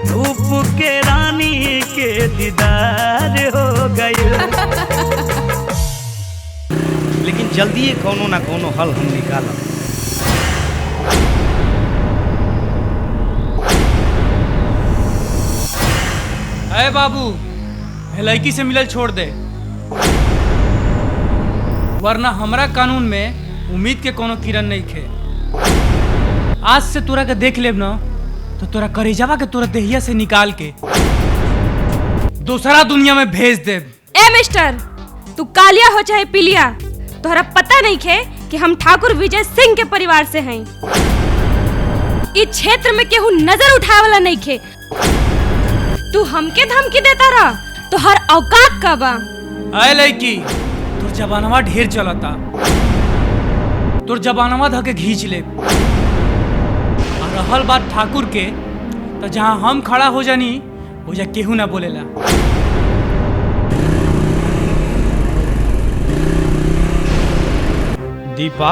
धूप के रानी के दीदार हो गए। लेकिन जल्दी कोनो ना कोनो हल हम निकालब। अरे बाबू, ए लड़की से मिलल छोड़ दे, वरना हमरा कानून में उम्मीद के कोनो किरण नहीं खे। आज से तोरा के देख लेब ना तो तोरा करेजावा के तोरा देहिया से निकाल के दूसरा दुनिया में भेज देब। ए मिस्टर, तू कालिया हो चाहे पीलिया, तोहरा पता नहीं खे कि हम ठाकुर विजय सिंह के परिवार से हैं। इस क्षेत्र में केहू नजर उठाए वाला नहीं खे। तू हमके धमकी देता रहा तो हर औकात का बा। आए लड़की, तोर जबानवा ढेर चलता, तोर जबानवा धके घींच ले। और रहल बात ठाकुर के, तो जहाँ हम खड़ा हो जानी वो जा केहू ना बोलेला। दीपा,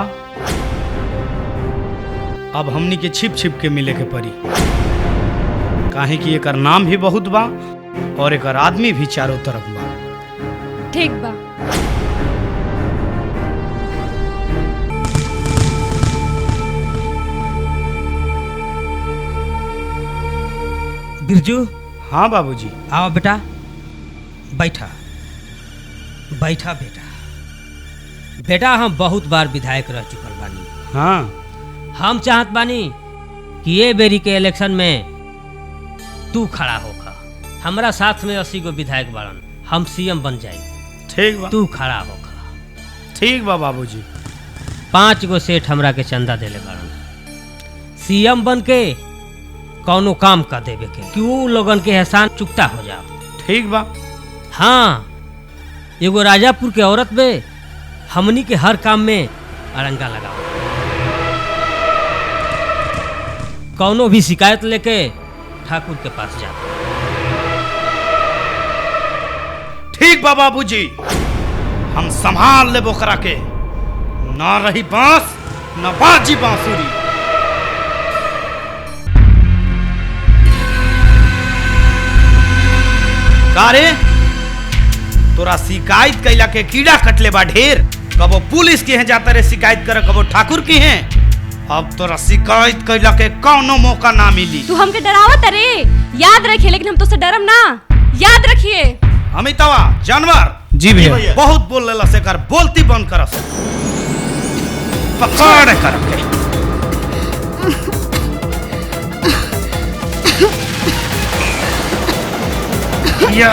अब हमनी के छिप छिप के मिले के पड़ी, काहे कि एकर नाम भी बहुत बा और एकर आदमी भी चारों तरफ बा। ठीक बा। बिरजू। हाँ बाबूजी। आओ बेटा, बैठा बैठा बेटा। बेटा, हम बहुत बार विधायक रह चुकल बानी। हाँ। हम चाहत बानी कि ये बेरी के इलेक्शन में तू खड़ा होखा। हमरा साथ में 80 गो विधायक बाड़न, हम सीएम बन जाई। ठीक बा। तू खड़ा होखा। ठीक बा बाबूजी। 5 गो सेठ हमरा के चंदा देले बाड़न, सीएम बन के कौनो काम कर देवे के कि वो लोगन के एहसान चुकता हो जाओ। ठीक बा। हाँ, एगो राजापुर के औरत में हमनी के हर काम में अड़ंगा लगाओ। कौनो भी शिकायत लेके ठाकुर के पास जाओ। ठीक बा बाबूजी, हम संभाल ले बोकरा के। ना रही बांस न बाजी बांसुरी। कारे, तोरा शिकायत कैला के कीड़ा कटले बा ढेर। कबो पुलिस के हैं जाता रे शिकायत करे, कबो ठाकुर की हैं। अब तोरा शिकायत कैला के कौनो मौका ना मिली। तू हमके डरावत रे, याद रखिए, लेकिन हम तुझसे डरम ना, याद रखिए। अमितावा जानवर। जी भैया। बहुत बोल लेला से कर, बोलती बंद करस। पकड़ कर के। या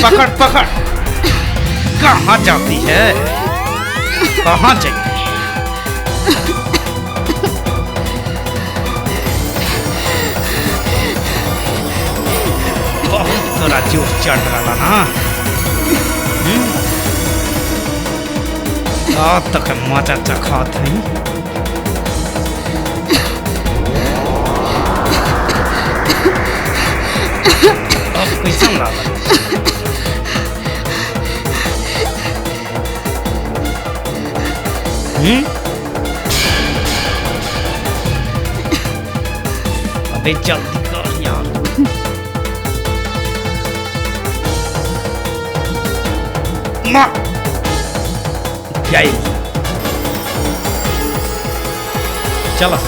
पकड़ पकड़। कहाँ जाती है, कहाँ जाएगी? बहुत तोरा जोर चढ़ रहा ना। आज तक मजा चखात है। अब कैसा लगा? अबे जल्दी कर यार। मार जाएगी। चलो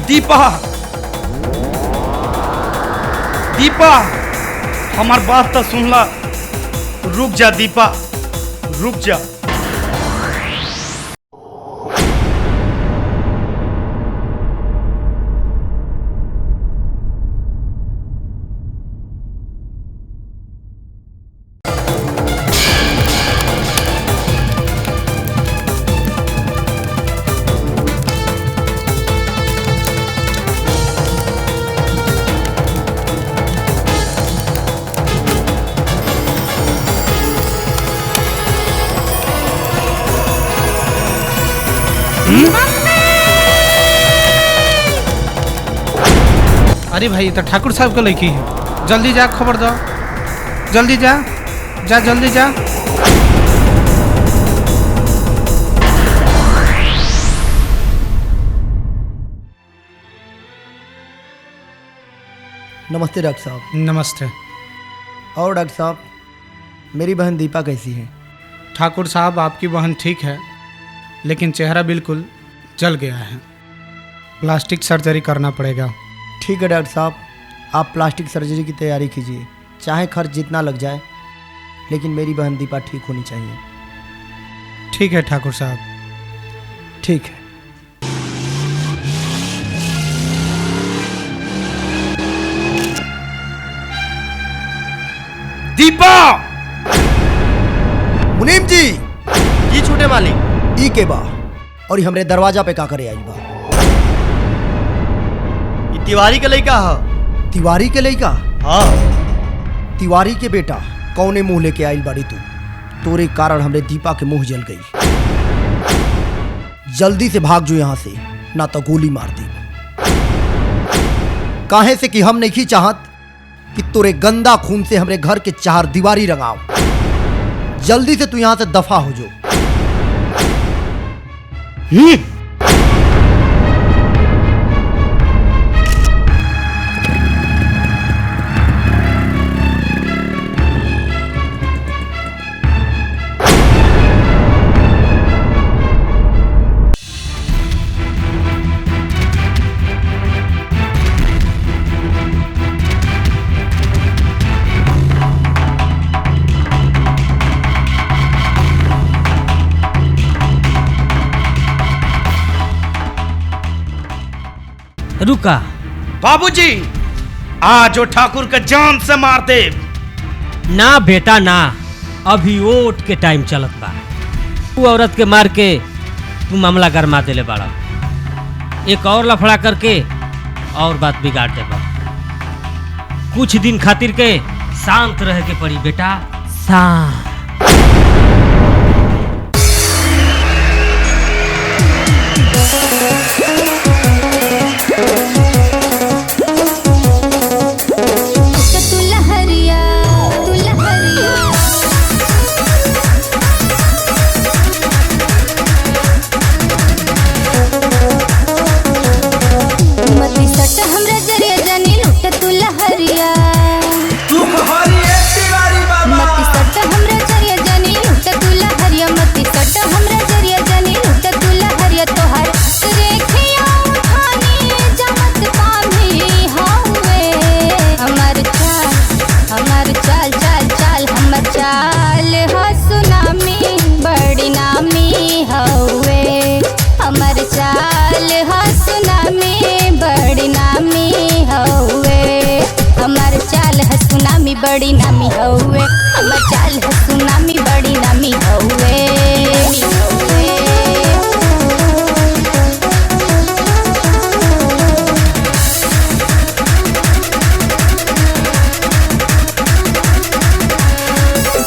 दीपा, दीपा हमार बात तो सुनला। रुक जा दीपा, रुक जा। अरे भाई तो ठाकुर साहब के लड़की है, जल्दी जा खबर दो, जल्दी जा जा जल्दी जा। नमस्ते डॉक्टर साहब। नमस्ते। और डॉक्टर साहब, मेरी बहन दीपा कैसी है? ठाकुर साहब आपकी बहन ठीक है, लेकिन चेहरा बिल्कुल जल गया है, प्लास्टिक सर्जरी करना पड़ेगा। ठीक है डॉक्टर साहब, आप प्लास्टिक सर्जरी की तैयारी कीजिए, चाहे खर्च जितना लग जाए, लेकिन मेरी बहन दीपा ठीक होनी चाहिए। ठीक है ठाकुर साहब। ठीक है। दीपा! मुनीम जी! जी छोटे मालिक। ई के बा और ये हमरे दरवाजा पे का करे आई बा? ये तिवारी के लड़का है। तिवारी के लड़का? हाँ। तिवारी के बेटा कौने मुंह लेके आइल बाड़ी तू? तोरे कारण हमरे दीपा के मुंह जल गई। जल्दी से भाग जो यहाँ से, ना तो गोली मार दी। काहे से कि हम नहीं चाहत कि तोरे गंदा खून से हमरे घर के चार दीवारी रंगाओ। जल्दी से तू यहां से दफा हो जो। रुका बाबूजी, आज वो ठाकुर के जान से मार दे। ना बेटा ना, अभी वोट के टाइम चलत बा। तू औरत के मार के तू मामला गरमा देले बाड़ा, एक और लफड़ा करके और बात बिगाड़ देबा। कुछ दिन खातिर के शांत रह के पड़ी बेटा, शांत। बड़ी नामी हौवे, हमर चाल है सुनामी, बड़ी नामी हौवे।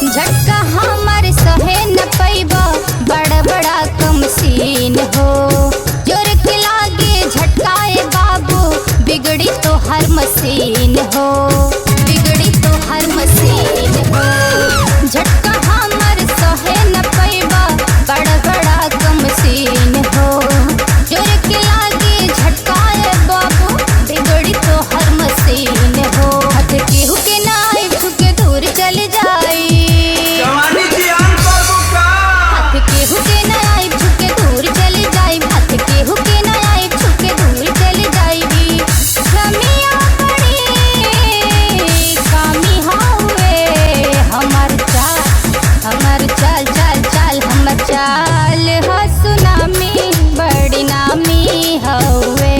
झटका हमर सहे न पैबा, बड़ा बड़ा कम सीन हो। जोर के लागे झटकाए बाबू, बिगड़ी तो हर मशीन हो, बिगड़ी तो हर मशीन हो। झटका हमर सहे न पैबा, बड़ा बड़ा कम सीन हो। जोर के लागे झटकाए बाबू, बिगड़ी तो हर मशीन हो। हाथ केहू के नाई झुके दूर चल जाई, हाथ केहू के नाई झुके दूर चल जाई, हाथ केहू के नाई झुके दूर चल जाई। कमियां बड़ी कामी हौवे, हमर चाल चाल चाल हमर चाल हो सुनामी, बड़ी नामी हौवे।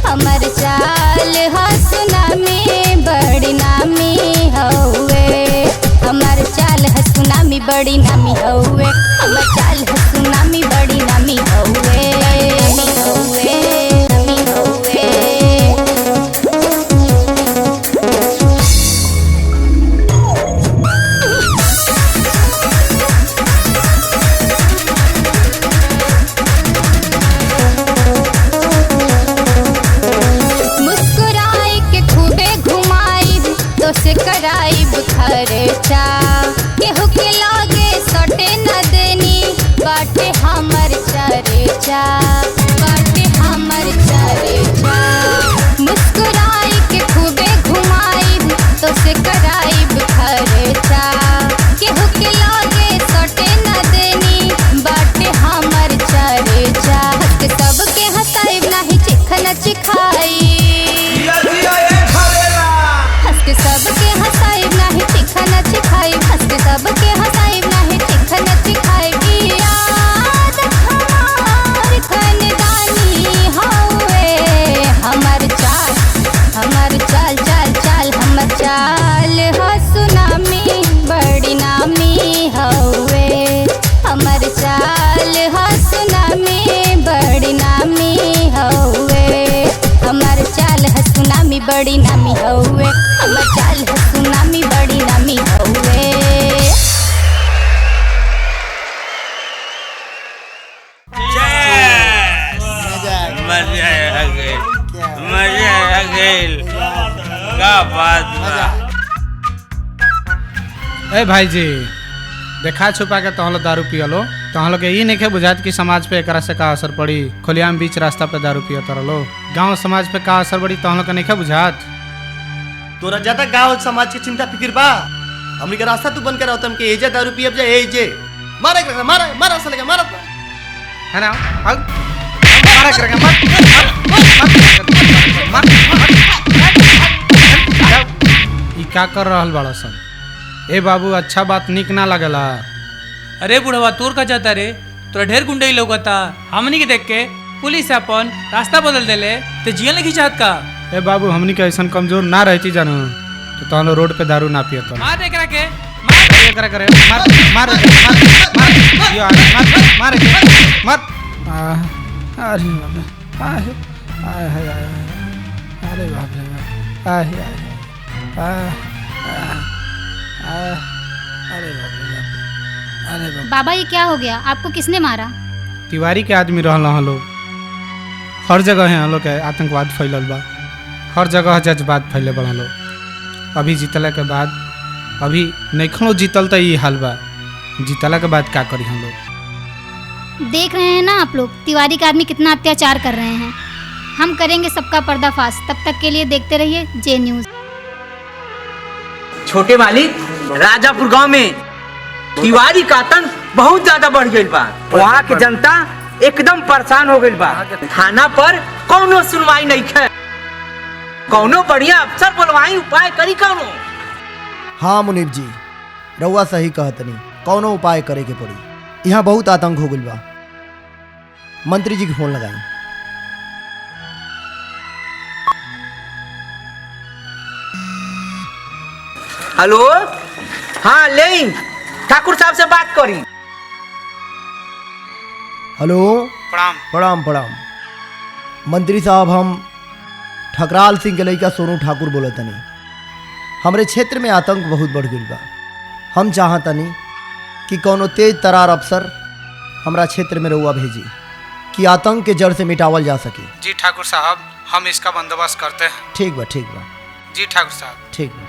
हमर चाल हो सुनामी, बड़ी नामी हौवे। हमर चाल है सुनामी, बड़ी नामी हौवे। हमर चाल है सुनामी, बड़ी नामी हौवे, नामी हौवे, नामी हौवे। मुस्कुराए के बड़ी नामी हउए हमर चाल है सुनामी बड़ी नामी हउए। मजा आ गई का बात ए भाई जी देखा छुपा के तहलो दारू पियलो तहलो के ई नहीं बुझात कि समाज पे एकरा से का असर पड़ी। खुलेआम बीच रास्ता पे दारू पियत रहो गांव समाज पे का असर पड़ी तहलो के नहीं बुझात। तोरा ज्यादा गाँव समाज की चिंता फिक्र बा। हमनी के रास्ता तू बंद करा के एजे दारू पियब जा एजे मारे कर मारा मारा साले के मारत बा है ना हग मारा करेंगे ई का कर रहल बड़ा सन। ए बाबू अच्छा बात निक ना लगला। अरे बुढ़वा तोर का जाता रे तोरा ढेर गुंडई लौकता हमनी के देख के पुलिस अपन रास्ता बदल देले ते जियल नहीं चाहत का। ए बाबू हमनी के ऐसा कमजोर ना रहती जानो तो तहलो रोड पे दारू ना पियत मार एकरा के करे करे मार मार मार यो मार मार अरे बाप रे अरे बाप रे अरे बाप बाबा ये क्या हो गया? आपको किसने मारा? तिवारी के आदमी रहल लोग हर जगह है लोग के आतंकवाद फैलल बा। हर जगह जज्बात फैले बड़ा लोग। अभी जीतला के बाद अभी नहीं जीतल तो ये हाल बा जीतला के बाद क्या करी हम लोग। देख रहे हैं ना आप लोग तिवारी का आदमी कितना अत्याचार कर रहे हैं। हम करेंगे सबका पर्दाफाश। तब तक के लिए देखते रहिए जे न्यूज़। छोटे मालिक राजापुर गांव में तिवारी का आतंक बहुत ज्यादा बढ़ गई बा। वहाँ के जनता एकदम परेशान हो गई बा। थाना पर कौनो सुनवाई नहीं है। कौनो बढ़िया अफसर बोलवाई उपाय करी कौनो। हाँ मुनीब जी रउआ सही कहतनी कौनो उपाय करे के पड़ी। यहाँ बहुत आतंक हो गइल बा। मंत्री जी के फोन लगाई। हेलो हाँ ले ठाकुर साहब से बात करी। हेलो प्रणाम प्रणाम प्रणाम। मंत्री साहब हम ठकराल सिंह के लड़का सोनू ठाकुर बोले तनी। हमरे क्षेत्र में आतंक बहुत बढ़ गई बा। हम चाहतनी कि कोनो तेज तरार अफसर हमरा क्षेत्र में रउआ भेजी कि आतंक के जड़ से मिटावल जा सके। जी ठाकुर साहब हम इसका बंदोबस्त करते हैं। ठीक बा ठीक बा। जी ठाकुर साहब ठीक बा।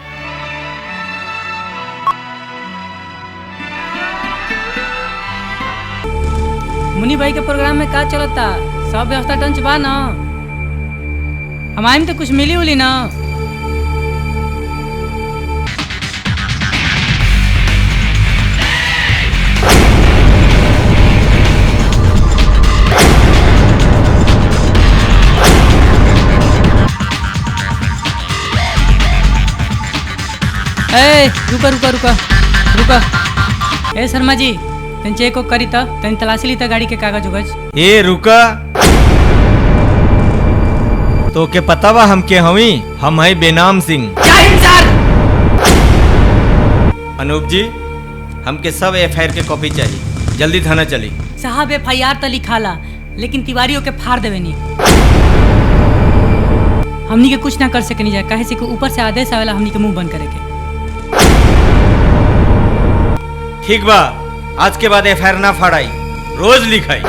मुनि भाई के प्रोग्राम में का चलता? सब व्यवस्था टंच बा ना? हमारे में तो कुछ मिली उली ना? ए रुका रुका रुका रुका। ए शर्मा जी तन चेक को करी त तन तलाशी ली त गाड़ी के कागज उगज। ए रुका तो के पता बा हम के हवी? हम है बेनाम सिंह। अनूप जी हमके सब एफआईआर के कॉपी चाहिए। जल्दी थाना चली। साहब एफआईआर त लिखाला लेकिन तिवारियों के फाड़ देवे नी। हमनी के कुछ ना कर सकनी जा काहे से कि ऊपर से आदेश आवेला हमनी के मुंह बंद करे के। ठीक बा आज के बाद एफआईआर ना फाड़ाई रोज लिखाई।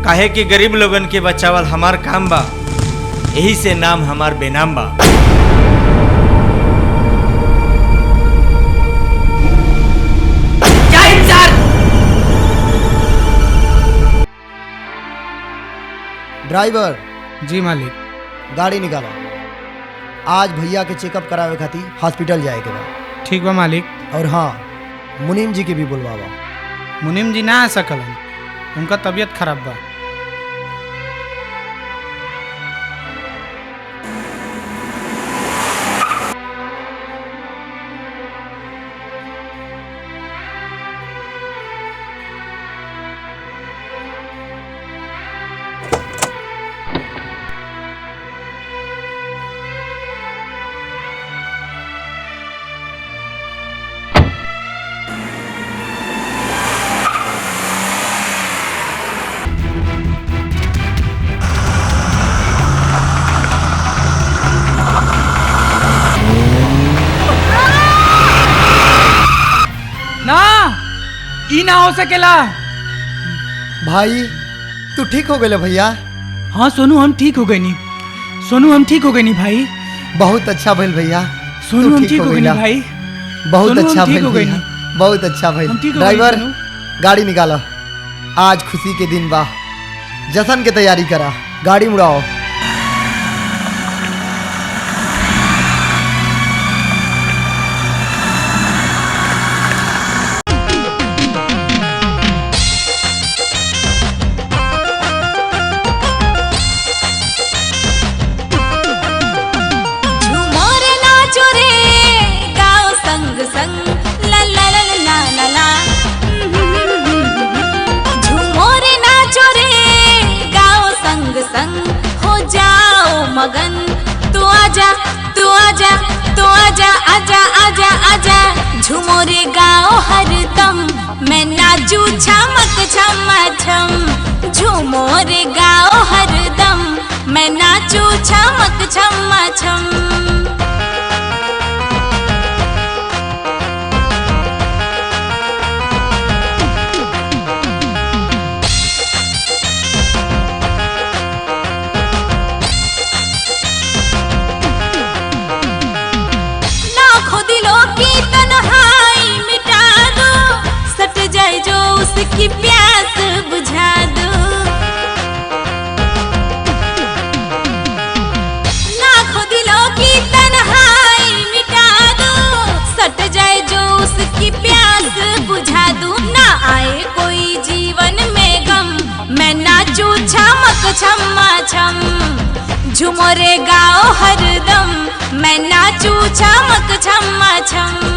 काहे कि गरीब लोगन के बचावल हमार काम बा। यही से नाम हमार बेनाम बा। ड्राइवर जी मालिक गाड़ी निकाला। आज भैया के चेकअप करावे खातिर हॉस्पिटल जाए के बा। ठीक बा मालिक। और हाँ मुनीम जी के भी बुलवावा। मुनीम जी ना आ सकलन उनका तबीयत खराब बा। ई ना हो सकेला। भाई तू ठीक हो गए भैया? हाँ सोनू हम ठीक हो गए नी। सोनू हम ठीक हो गए नी भाई। बहुत अच्छा भइल भैया। सोनू हम ठीक हो गए नी भाई। बहुत सोनू, हम अच्छा ठीक भइल हो गए भैया। नी। बहुत अच्छा भइल। हम ठीक हो गए ड्राइवर नी, गाड़ी निकालो। आज खुशी के दिन बा, जश्न के तैयारी करा। गाड़ी मुड़ाओ। झूमर नाचो रे गाओ संग संग ला ला ला ला ला ला। झूमर नाचो रे गाओ संग संग हो जाओ मगन। तू आजा तू आजा तू आजा आजा आजा आजा। झूमो रे गाओ हरदम मैं नाचू छमक छम छम। झूमो रे गाओ हरदम मैं नाचू छमक छम छम। लाखों दिलों की तन्हाई मिटा दो, सट जाए जो उसकी प्यास बुझा दो। लाखों दिलों की तन्हाई मिटा दो, सट जाए जो उसकी प्यास बुझा दूं। ना आए कोई जीवन में गम मैं नाचू छमक छम्मा छम। झूमरे गाओ हरदम मैं नाचू छमक छम्मा छम।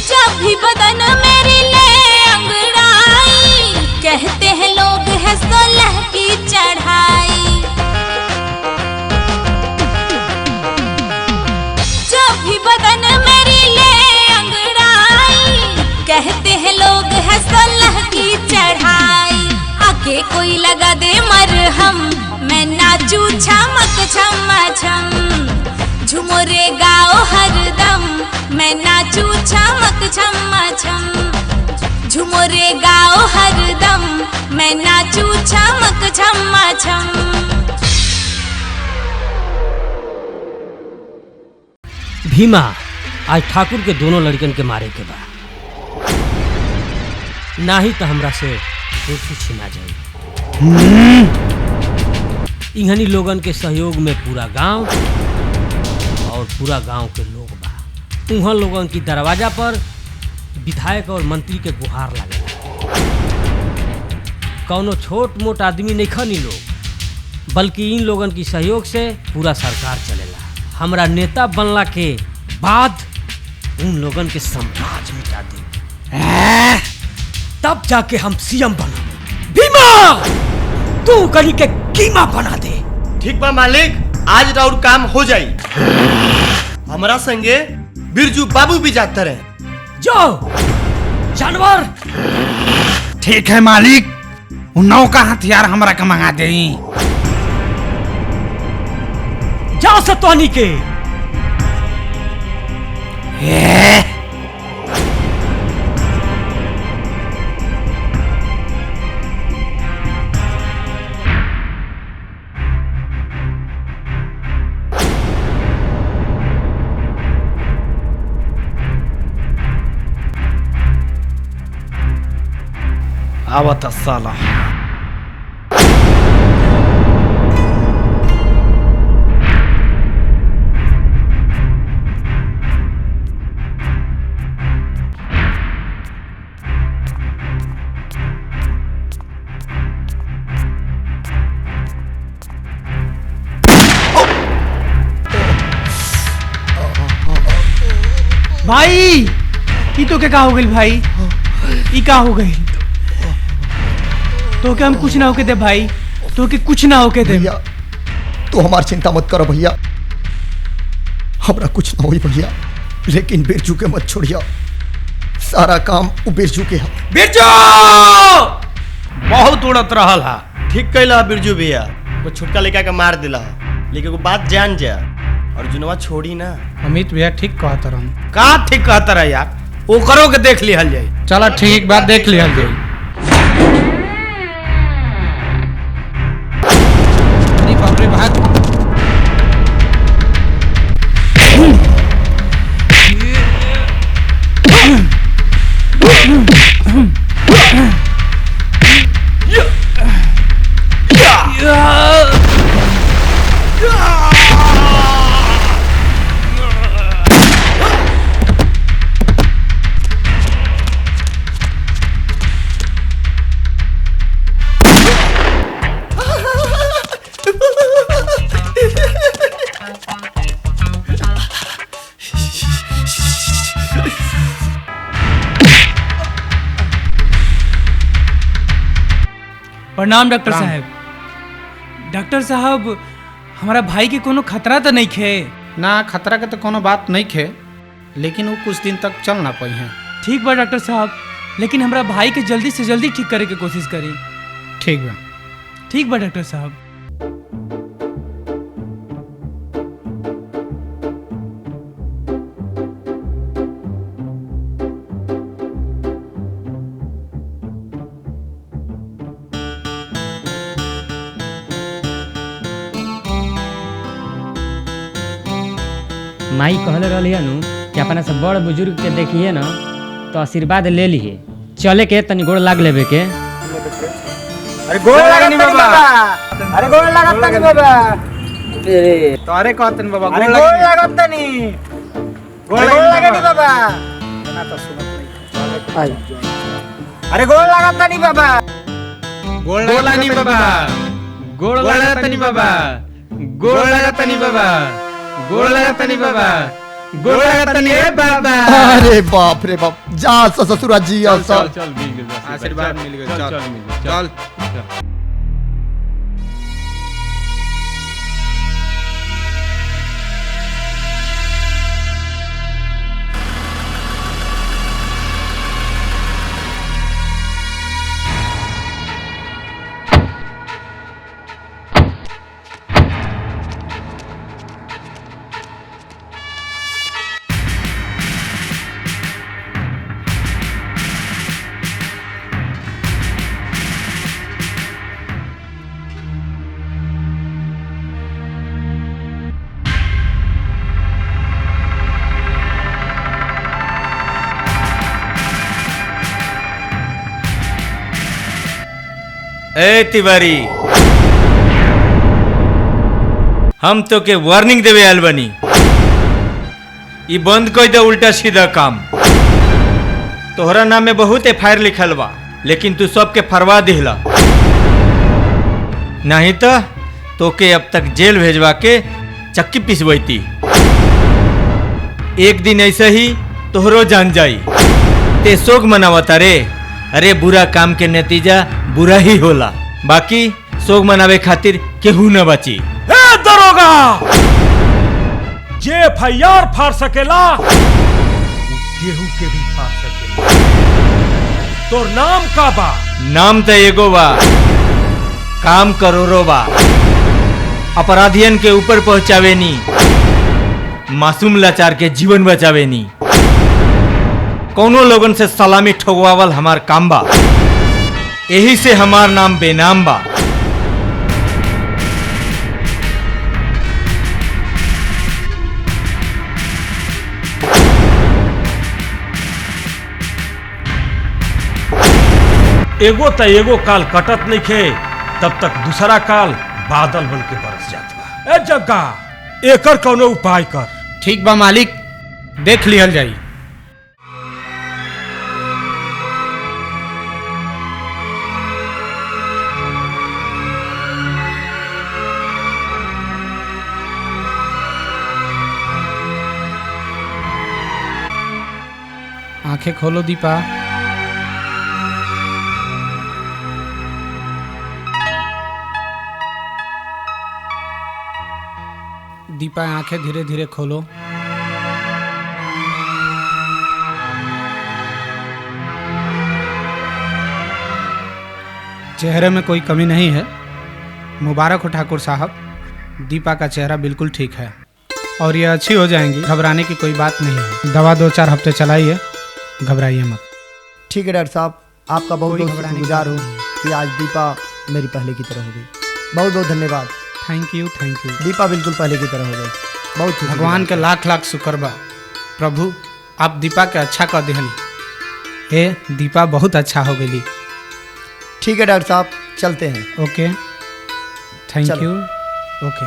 जब भी बदन मेरी ले अंगड़ाई, कहते हैं लोग है 16 की चढ़ाई। जब भी बदन मेरी ले अंगड़ाई, कहते हैं लोग है 16 की चढ़ाई। आके कोई लगा दे मरहम मैं नाचू छमक छम छम। झूमरे गाओ हरदम मैं नाचू छमक छम छम। झूमरे गाओ हरदम मैं नाचू छमक छम छम। भीमा आज ठाकुर के दोनों लड़कन के मारे के बा, ना ही तो हमरा से कुर्सी छीना जाए। इन्हनी लोगन के सहयोग में पूरा गांव और पूरा गांव के लोग बा। उहाँ लोगन की दरवाजा पर विधायक और मंत्री के गुहार लगे। कौनो छोट मोट आदमी नहीं खनी लोग, बल्कि इन लोगन की सहयोग से पूरा सरकार चलेला। हमरा नेता बनला के बाद उन लोगन के साम्राज्य मिटा दे, तब जाके हम सीएम बना। भीमा तू कहीं के कीमा बना दे। ठीक बा मालिक, आज राउर काम हो जाई। हमारा संगे बिरजू बाबू भी जाते रहे। जाओ जानवर। ठीक है मालिक, उन्नों का हथियार हमरा के मंगा दे। जाओ सतवानी के। आवत साला। भाई ई तो के का हो गई भाई? ई का हो गई? तो के हम कुछ ना होके दे भाई, तो के कुछ ना होके दे। भैया तू हमार चिंता मत करो भैया, हमरा कुछ ना होई भैया, लेकिन बिरजू के मत छोड़िया, सारा काम वो बिरजू के है। बिरजू बहुत उड़त रहल हा। ठीक कैला बिरजू भैया, वो छोटका लड़का के मार दिला, लेकिन वो बात जान जा और जुनवा छोड़ी ना। अमित भैया ठीक कहत रहन। का ठीक कहता रहा यार, वो करो के देख लिहल जाई। चला ठीक बात देख लिहल जाई। अरे बाप रे भाग। प्रणाम डॉक्टर साहब। डॉक्टर साहब हमारा भाई के कोनो खतरा तो नहीं खे? ना खतरा के तो कोनो बात नहीं खे, लेकिन वो कुछ दिन तक चल ना पाई हैं। ठीक बा डॉक्टर साहब, लेकिन हमारा भाई के जल्दी से जल्दी ठीक करे के कोशिश करी। ठीक बा। ठीक बा डॉक्टर साहब। माई कहले रही नु कि अपना से बड़ बुजुर्ग के देखिए ना तो आशीर्वाद ले लिए, चले के तनी गोड़ लाग लेबे के। अरे गोड़ लागत नहीं बाबा, अरे गोड़ लागत नहीं बाबा, तोरे कहतन बाबा अरे गोड़ लागत नहीं, गोड़ लागत नहीं बाबा, ना तो सुनत नहीं। अरे गोड़ लागत नहीं बाबा, गोड़ लागत नहीं बाबा, गोड़ लागत नहीं बाबा, गोड़ लागत नहीं बाबा, गोड़ लागत नहीं बाबा, गोड़ लागत नहीं है बाबा। अरे बाप रे बाप, जा ससुरा जी और सब चल मिल गया आशीर्वाद मिल गया। चल चल ए तिवारी, हम तो के वार्निंग देवे आयल बनी, ये बंद कर दे उल्टा सीधा काम। तोहरा नाम में बहुत एफआईआर लिखल बा, लेकिन तू सबके फरवा दिहला, नहीं तो के अब तक जेल भेजवा के चक्की पिसवैती। एक दिन ऐसे ही तोहरो जान जाई, ते शोक मनावता रे। अरे बुरा काम के नतीजा बुरा ही होला, बाकी शोक मनावे खातिर केहू न बची। ए दरोगा, जे एफआईआर फाड़ सकेला केहू के भी फाड़ सकेला। तोर नाम का बा? नाम तो एगो बा, काम करोड़ों बा। अपराधियन के ऊपर पहुंचावे नी, मासूम लाचार के जीवन बचावे नी। कौनो लोगन से सलामी ठोकवावल हमार काम बा, यही से हमार नाम बेनाम बा। एगो त एगो काल कटत नहीं खे, तब तक दूसरा काल बादल बन के बरस जात बा। ए जग्गा, एकर कौनो उपाय कर। ठीक बा मालिक, देख लिहल जाई। आंखें खोलो दीपा। दीपा आंखें धीरे धीरे खोलो। चेहरे में कोई कमी नहीं है। मुबारक हो ठाकुर साहब, दीपा का चेहरा बिल्कुल ठीक है और ये अच्छी हो जाएंगी, घबराने की कोई बात नहीं है। दवा 2-4 हफ्ते चलाइए, घबराइए मत। ठीक है डॉक्टर साहब, आपका बहुत बहुत शुक्रगुजार हूँ कि आज दीपा मेरी पहले की तरह हो गई। बहुत बहुत धन्यवाद। Thank you thank you. Deepa बिल्कुल पहले की तरह हो गई। बहुत भगवान के लाख लाख शुक्र बा। प्रभु आप दीपा के अच्छा कर दिहनी। ए दीपा बहुत अच्छा हो गई। ठीक है डॉक्टर साहब, चलते हैं। ओके थैंक यू। ओके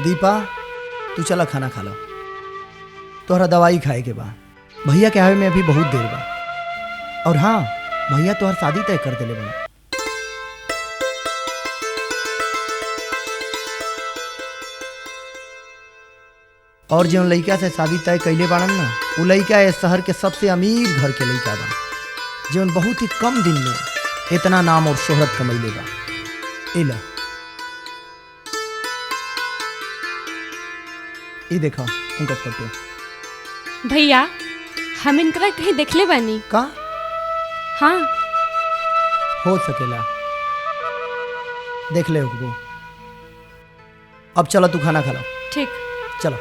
दीपा तू चला खाना खा लो, तोहरा दवाई खाए के बाद भैया के आवे में अभी बहुत देर बा। और हाँ, भैया तोहर शादी तय कर देले बा। और जो लड़का से शादी तय कैले बाड़न ना, वो लड़का इस शहर के सबसे अमीर घर के लड़का बा, जो बहुत ही कम दिन में इतना नाम और शोहरत कमैले बा। इला ये देखो उनका फोटो। भैया हम इनकरा कहीं देखले बानी का? हाँ हो सकेला, देख ले वो। अब चलो तू खाना खा लो। ठीक चलो।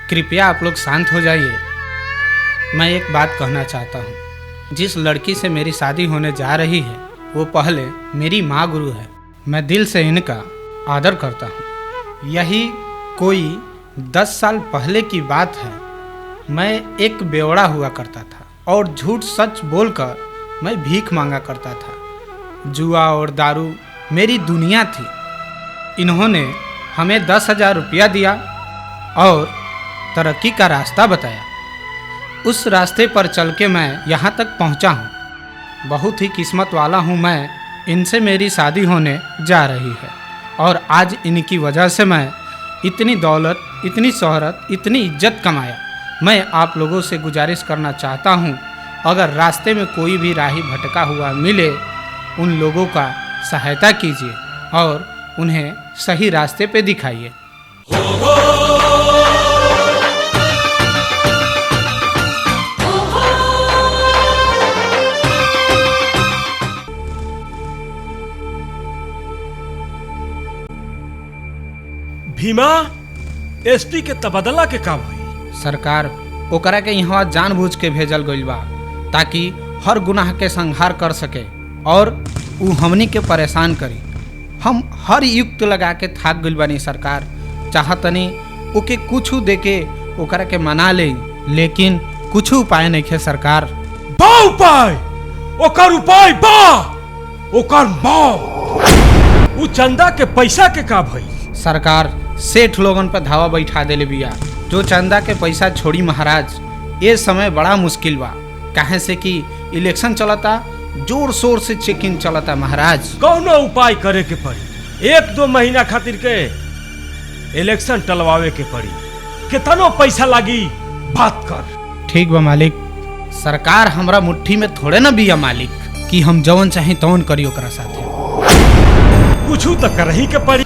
कृपया आप लोग शांत हो जाइए। मैं एक बात कहना चाहता हूँ। जिस लड़की से मेरी शादी होने जा रही है वो पहले मेरी माँ गुरु है। मैं दिल से इनका आदर करता हूँ। यही कोई 10 साल पहले की बात है। मैं एक बेवड़ा हुआ करता था और झूठ सच बोलकर मैं भीख मांगा करता था। जुआ और दारू मेरी दुनिया थी। इन्होंने हमें 10,000 रुपया दिया और तरक्की का रास्ता बताया। उस रास्ते पर चल के मैं यहाँ तक पहुँचा हूँ। बहुत ही किस्मत वाला हूँ मैं। इनसे मेरी शादी होने जा रही है और आज इनकी वजह से मैं इतनी दौलत, इतनी शोहरत, इतनी इज्जत कमाया। मैं आप लोगों से गुजारिश करना चाहता हूँ, अगर रास्ते में कोई भी राही भटका हुआ मिले उन लोगों का सहायता कीजिए और उन्हें सही रास्ते पे दिखाइए। भीमा एसपी के तबादला के काम हुई। सरकार ओकरा के यहाँ जानबूझ के भेजल गइल बा ताकि हर गुनाह के संहार कर सके और उ हमनी के परेशान करी। हम हर युक्त लगा के थाक गइल बानी सरकार। चाहतनी ओके कुछ देके ओकरा के मना ले, लेकिन कुछ उपाय नहीं है सरकार। बा उपाय, ओकर उपाय बा, ओकर माँ उ चंदा के पैसा के का भई। सरकार सेठ लोगन पर धावा बैठा देले बिया। जो चंदा के पैसा छोड़ी महाराज, ये समय बड़ा मुश्किल बा। काहे से कि इलेक्शन चलता, जोर शोर से चेकिंग चलता महाराज। कौनो उपाय करे के पड़ी। 1-2 महीना खातिर के इलेक्शन टलवावे के पड़ी। कितनो पैसा लागी बात कर। ठीक बा मालिक। सरकार हमरा मुट्ठी में थोड़े न बिया मालिक कि हम जवन चाहे तवन करी ओकरा साथे। कुछ तो करही के पड़ी।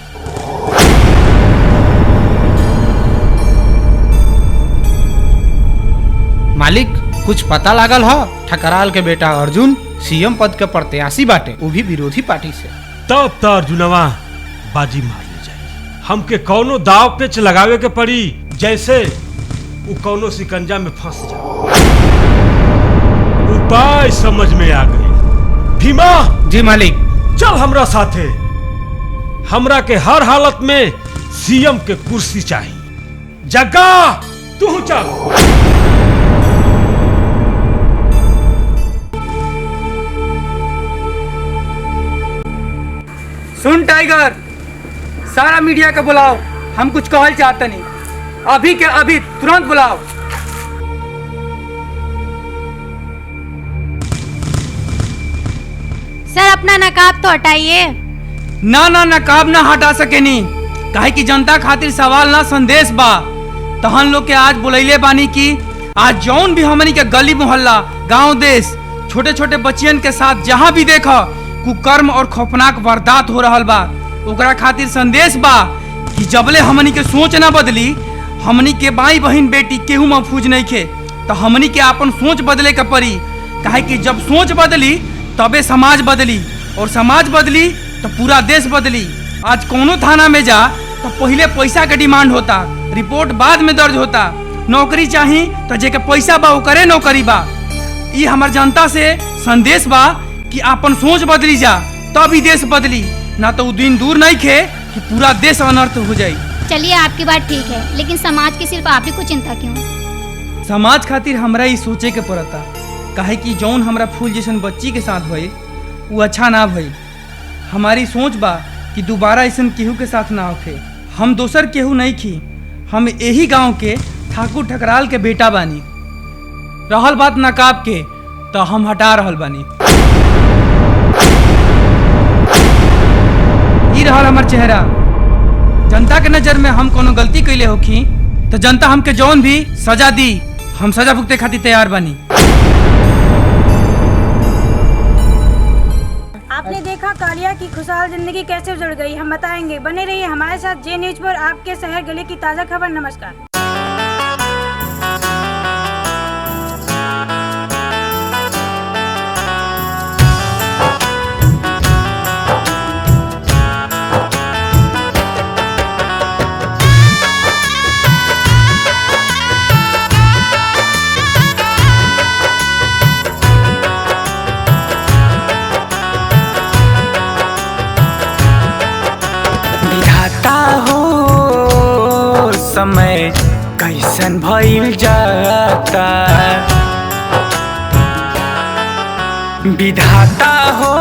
मालिक कुछ पता लागल हो ठकराल के बेटा अर्जुन? सीएम पद के प्रत्याशी बाटे, वो भी विरोधी पार्टी से। तब तो अर्जुनवा बाजी मार ले जाए। हमके कौनो दाव पेच लगावे के पड़ी, जैसे वो कौनो सिकंजा में फंस जाए। उपाय समझ में आ गई। भीमा जी मालिक। चल हमरा साथे। हमरा के हर हालत में सीएम के कुर्सी चाहिए। जग्गा तू चल। सुन टाइगर, सारा मीडिया का बुलाओ, हम कुछ कहल चाहते नहीं। अभी के अभी तुरंत बुलाओ। सर अपना नकाब तो हटाइए। ना ना नकाब ना हटा सके नी, काहे कि जनता खातिर सवाल ना संदेश बा। तहन लोग के आज बुलैले बानी कि आज जौन भी हमनी के गली मोहल्ला गांव देश छोटे छोटे बच्चियन के साथ जहां भी देखा कुकर्म और खौफनाक वारदात हो रहल बा, ओकरा खातिर संदेश बा कि जबले हमनी के सोच ना बदली, हमनी के माई बहन बेटी केहू महफूज नहीं खे, तो हमनी के अपन सोच बदले के पड़ी। काहे कि जब सोच बदली तबे समाज बदली, और समाज बदली तो पूरा देश बदली। आज कोनो थाना में जा तो पहले पैसा के डिमांड होता, रिपोर्ट बाद में दर्ज होता। नौकरी चाहिए तो जेके पैसा बा वो करे नौकरी बा। ये हमार जनता से संदेश बा कि अपन सोच बदली जा, तभी देश बदली, ना तो दिन दूर नहीं खे कि पूरा देश अनर्थ हो जाए। चलिए आपकी बात ठीक है, लेकिन समाज की सिर्फ आप ही को चिंता क्यों? समाज खातिर हमरा ही सोचे के पड़ता, काहे कि जौन हमरा फूल जैसन बच्ची के साथ भइल वो अच्छा ना भइल। हमारी सोच बा कि दोबारा ऐसन केहू के साथ ना होखे। हम दोसर केहू नहीं खी, हम यही गांव के ठाकुर ठकराल के बेटा बानी। रहल बात नकाब के, तो हम हटा रहल बानी। ई रहल हमार चेहरा। जनता के नजर में हम कोनो गलती कैले होखी तो जनता हमके जौन भी सजा दी, हम सजा भुगते खातिर तैयार बानी। आपने देखा कालिया की खुशहाल जिंदगी कैसे उजड़ गई, हम बताएंगे। बने रहिए हमारे साथ जे न्यूज पर, आपके शहर गली की ताज़ा खबर। नमस्कार। समय कैसन भइल जाता, विधाता हो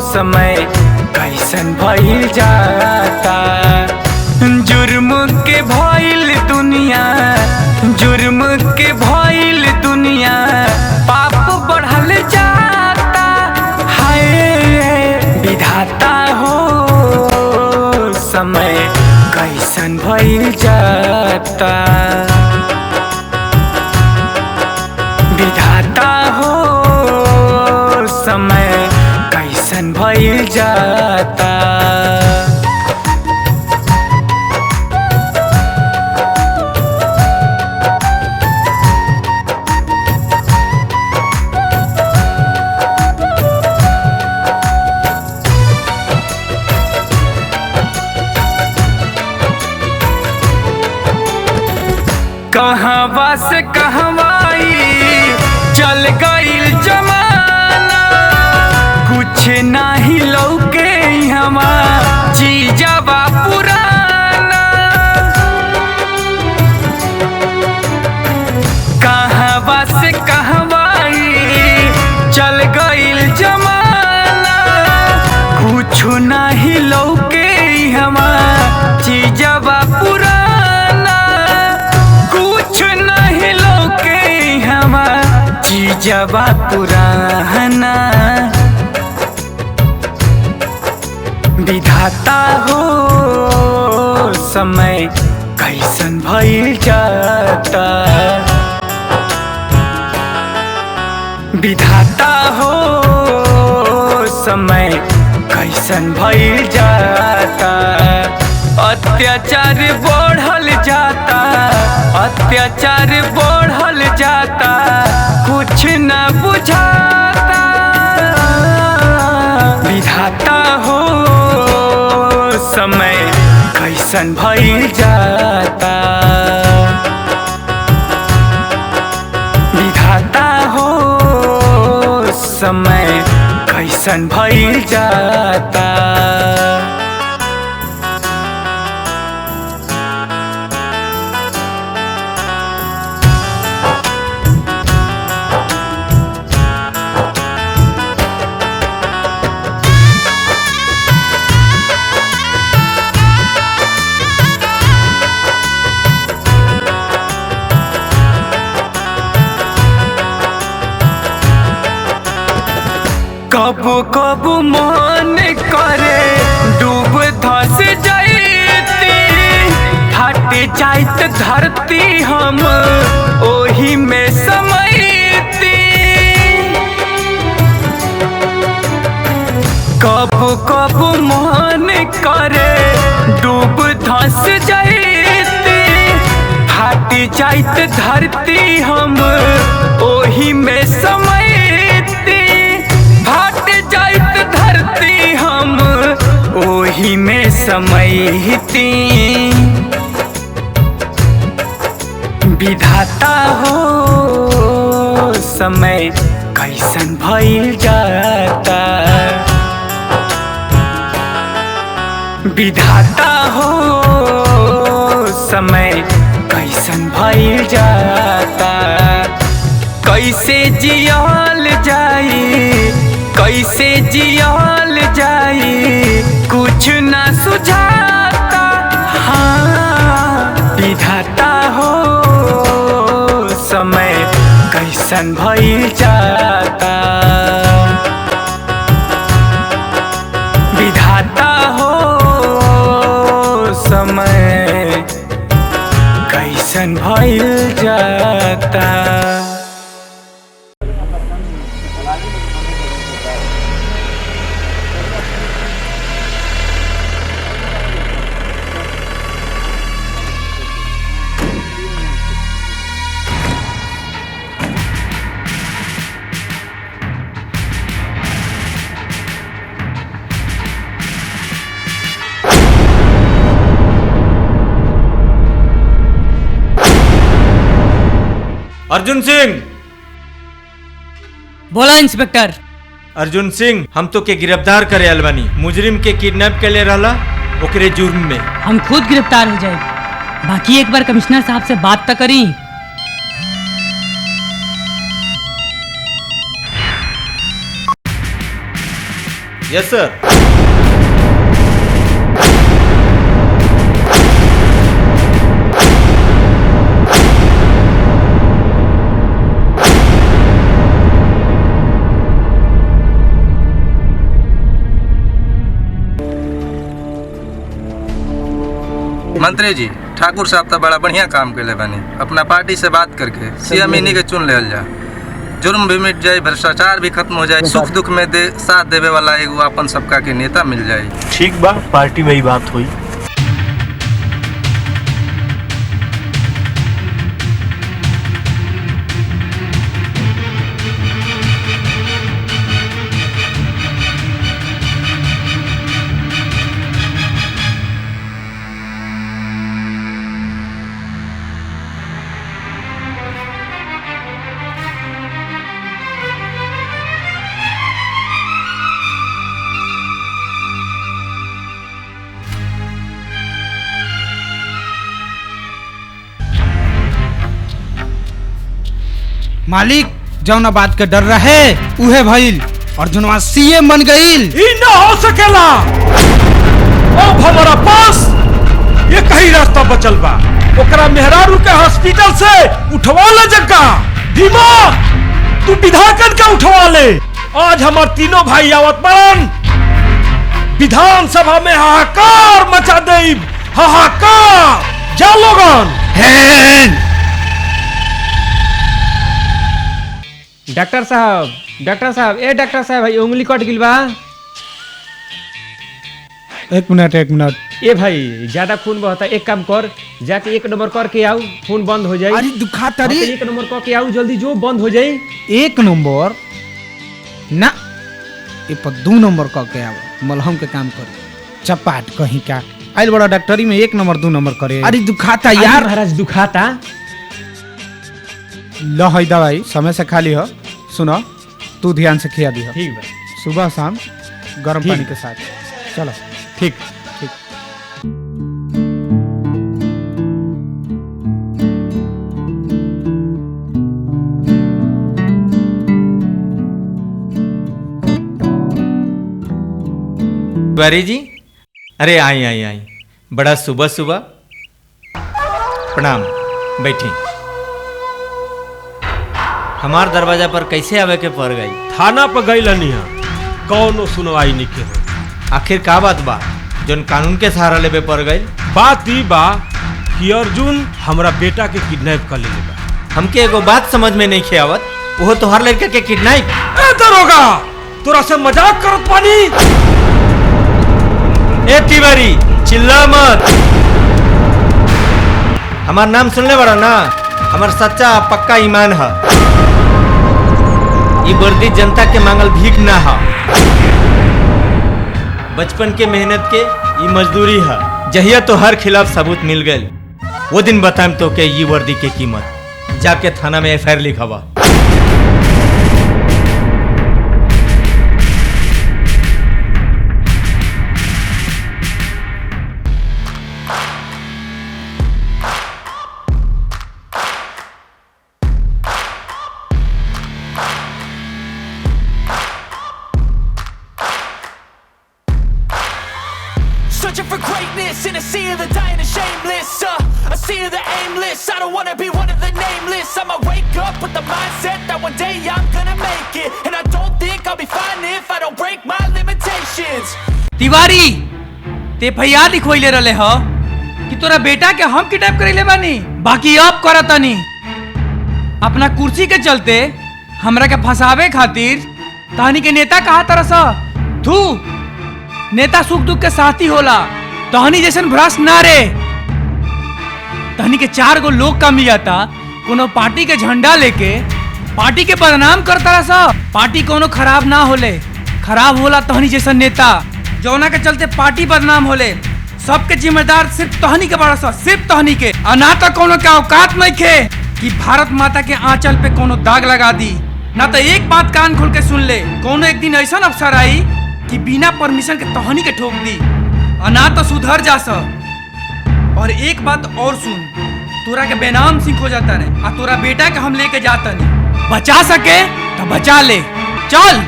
समय कैसन भइल जाता। जुर्म के भइल दुनिया, जुर्म के भइल दुनिया, पाप बढ़ल जाता। हाय विधाता हो समय कैसन भइल जाता, विधाता हो समय कैसन भइल जाता। कहवा से कहवाई चल गईल जमाना, कुछ नाही लौके हमा चीजवा पुराना। कहवा से कहवाई चल गईल जमाना, कुछ नाही लौके हमा चीजवा पुराना। चीजवा पुराना, विधाता हो समय कैसन भइल जाता, विधाता हो समय कैसन भइल जाता। अत्याचार बढ़ल जाता, अत्याचार बढ़ल जाता, कुछ न बुझाता। विधाता हो समय कैसन भइल जाता, विधाता हो समय कैसन भइल जाता। कबू कबू मन करे डूब धस जाती, फट जाइत धरती हम ओही में समैती। कबू कबू मन करे डूब धस जाती, फट जाइत धरती हम ओही में समैती। धरती हम ओही में समैती। विधाता हो समय कैसन भइल जाता, विधाता हो समय कैसन भइल जाता। कैसे जियल जाई, कैसे जियल जाई, कुछ न सुझाता। हाँ विधाता हो समय कैसन भइल जाता, विधाता हो समय कैसन भइल जाता। अर्जुन सिंह। बोला इंस्पेक्टर। अर्जुन सिंह, हम तो के गिरफ्तार करे आल बानी। मुजरिम के किडनैप के ले रहला, ओकरे जुर्म में। हम खुद गिरफ्तार हो जाए, बाकी एक बार कमिश्नर साहब से बात तो करी। यस सर। मंत्री जी, ठाकुर साहब तो बड़ा बढ़िया काम कैले बानी। अपना पार्टी से बात करके सीएम इन्हीं के चुन लेल जा। जुर्म भी मिट जाए, भ्रष्टाचार भी खत्म हो जाए, सुख दुख में साथ देवे वाला एगो अपन सबका के नेता मिल जाए। ठीक बा, पार्टी में ही बात हुई। मालिक, जौना बात के डर रहे उहे भइल। अर्जुनवा सीएम बन गईल। ई ना हो सकेला। अब हमारा पास ये कहीं रास्ता बचल बा। ओकरा मेहरारू के हॉस्पिटल से उठवा ले जग्गा। भीमा, तू विधायकन के उठवा ले। आज हमार तीनों भाई आवत बड़न। विधानसभा में हाहाकार मचा देब। हाहाकार। जा लोगन। डॉक्टर साहब, ए डॉक्टर साहब, भाई उंगली कट गिल बा। एक मिनट। ए भाई ज्यादा खून बहता, एक काम कर, जाके 1 नंबर करके आओ, खून बंद हो जाए। अरे दुखाता रे। 1 नंबर करके आओ जल्दी, जो बंद हो जाए। 1 नंबर ना, ये पर 2 नंबर करके आओ, मलहम के काम कर। चपाट कहीं का आइल बड़ा डॉक्टरी में 1 नंबर 2 नंबर करे। अरे दुखाता यार। महाराज दुखाता। लो है दवाई, समय से खा ली हो। सुनो, तू ध्यान से खिया दी हो। ठीक बा। सुबह शाम गर्म पानी के साथ। चलो ठीक। तिवारी जी, अरे आई। बड़ा सुबह सुबह। प्रणाम, बैठी। हमार दरवाजा पर कैसे आवे के पड़ गई? थाना पर गई लनी है, कौनो सुनवाई नहीं के हो। आखिर का बात बा जोन कानून के सहारा लेबे पड़ गई? बात ई बा कि अर्जुन हमरा बेटा के किडनैप कर लेले बा। हमके एगो बात समझ में नहीं आवत, वो तोहर लड़का के किडनैप? ए दरोगा, तोरा से मजाक करत पानी। ए तिवारी, चिल्ला मत। हमार नाम सुनले बड़ा ना, हमार सच्चा पक्का ईमान है। ये वर्दी जनता के मांगल भीख ना है, बचपन के मेहनत के ये मजदूरी है। जहिया तो हर खिलाफ सबूत मिल गए, वो दिन बताएं तो के ये वर्दी के कीमत। जाके थाना में FIR लिखावा। Searching for greatness in a sea of the dying and shameless, a sea of the aimless. I don't wanna be one of the nameless. I'ma wake up with the mindset that one day I'm gonna make it, and I don't think I'll be fine if I don't break my limitations. Tiwari, ते भैया लिखोइले रहले ह कि तोरा बेटा के हम kidnap करेले बानी, बाकी अब करतनी। अपना कुर्सी के चलते हमरा के फंसावे खातिर तहनी के नेता कहा तरस थू। नेता सुख दुख के साथी होला, तहनी जैसन भ्रष्ट ना रे। तहनी के 4 गो लोग का मिलता, कोनो पार्टी के झंडा लेके पार्टी के बदनाम करता रहा। पार्टी कोनो खराब ना होले, खराब होला तहनी जैसन नेता, जौना के चलते पार्टी बदनाम होले। सबके जिम्मेदार सिर्फ तहनी के बड़ा सा, सिर्फ तहनी के। ना तो कोनो के औकात नहीं खे कि भारत माता के आंचल पे कोनो दाग लगा दी। ना तो एक बात कान खोल के सुन ले, कोनो एक दिन ऐसा अफसर आई कि बिना परमिशन के तहनी के ठोक दी। ना तो सुधर जा सा। और एक बात और सुन, तोरा के बेनाम सिंह हो जाता ने, आ तोरा बेटा के हम लेके जाता नहीं। बचा सके तो बचा ले, चल।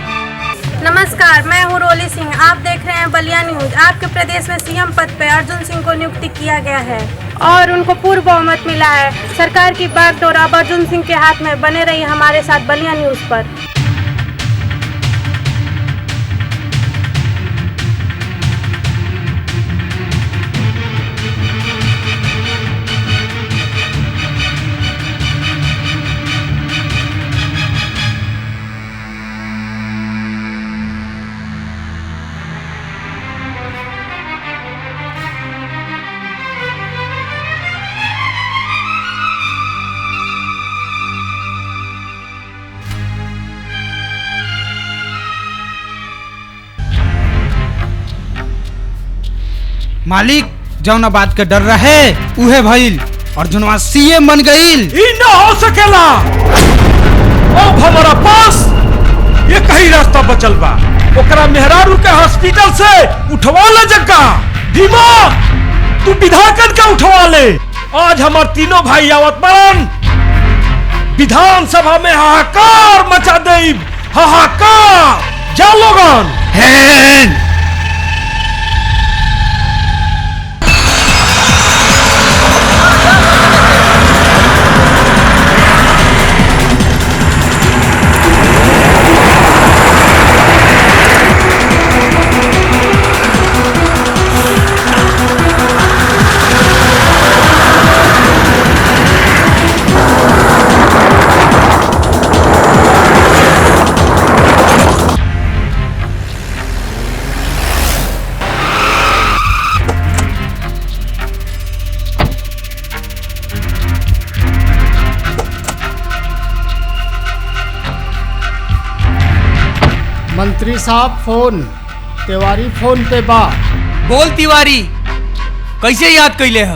नमस्कार, मैं हूँ रोली सिंह। आप देख रहे हैं बलिया न्यूज। आपके प्रदेश में CM पद पे अर्जुन सिंह को नियुक्ति किया गया है और उनको पूर्ण बहुमत मिला है। सरकार की बागडोर अब अर्जुन सिंह के हाथ में। बने रहिए हमारे साथ बलिया न्यूज पर। मालिक, जौना बात के डर रहे उहे भइल, अर्जुनवा CM बन गईल। ई ना हो सकेला। अब हमारा पास ये कहीं रास्ता बचल बा, ओकरा मेहरारू के हॉस्पिटल से उठवा ले जग्गा। दिमाग तू विधायक के उठवा ले। आज हमार तीनों भाई आवत बरन, विधानसभा में हाहाकार मचा देब, हाहाकार। जा लोगन। हैं मंत्री साहब फोन तिवारी फोन पे बा। बोल तिवारी, कैसे याद कैले ह?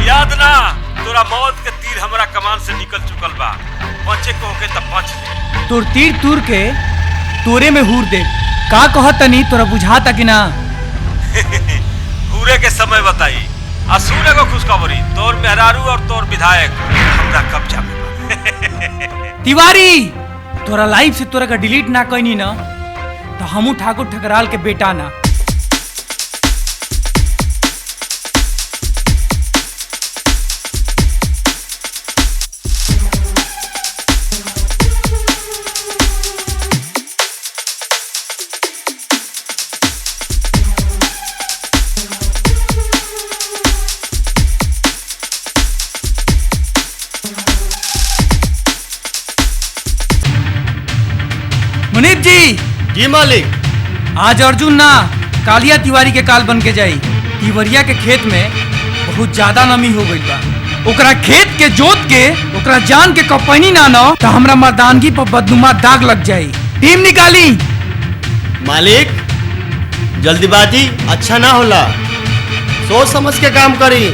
याद ना, तोरा मौत के तीर हमरा कमान से निकल चुकल बा। बचे को के तब बच ले। तोर तीर तुर के तोरे में हूर दे। का कहत तनी तोरा बुझाता कि ना? पूरे के समय बताई। आ सुने को खुशखबरी, तोर मेहरारू और तोर विधायक हमरा कब्जा में बा। तिवारी, तोरा लाइफ से तोरा का डिलीट ना कइनी ना तो हमू ठाकुर ठकराल के बेटा ना। मुनीब जी मालिक। आज अर्जुन ना कालिया तिवारी के काल बन के जाई। तिवरिया के खेत में बहुत ज्यादा नमी हो गई बा। ओकरा खेत के जोत के ओकरा जान के कपनी ना न तो हमरा मर्दानगी पर बदनुमा दाग लग जाई। टीम निकाली। मालिक, जल्दीबाजी अच्छा ना होला, सोच समझ के काम करी।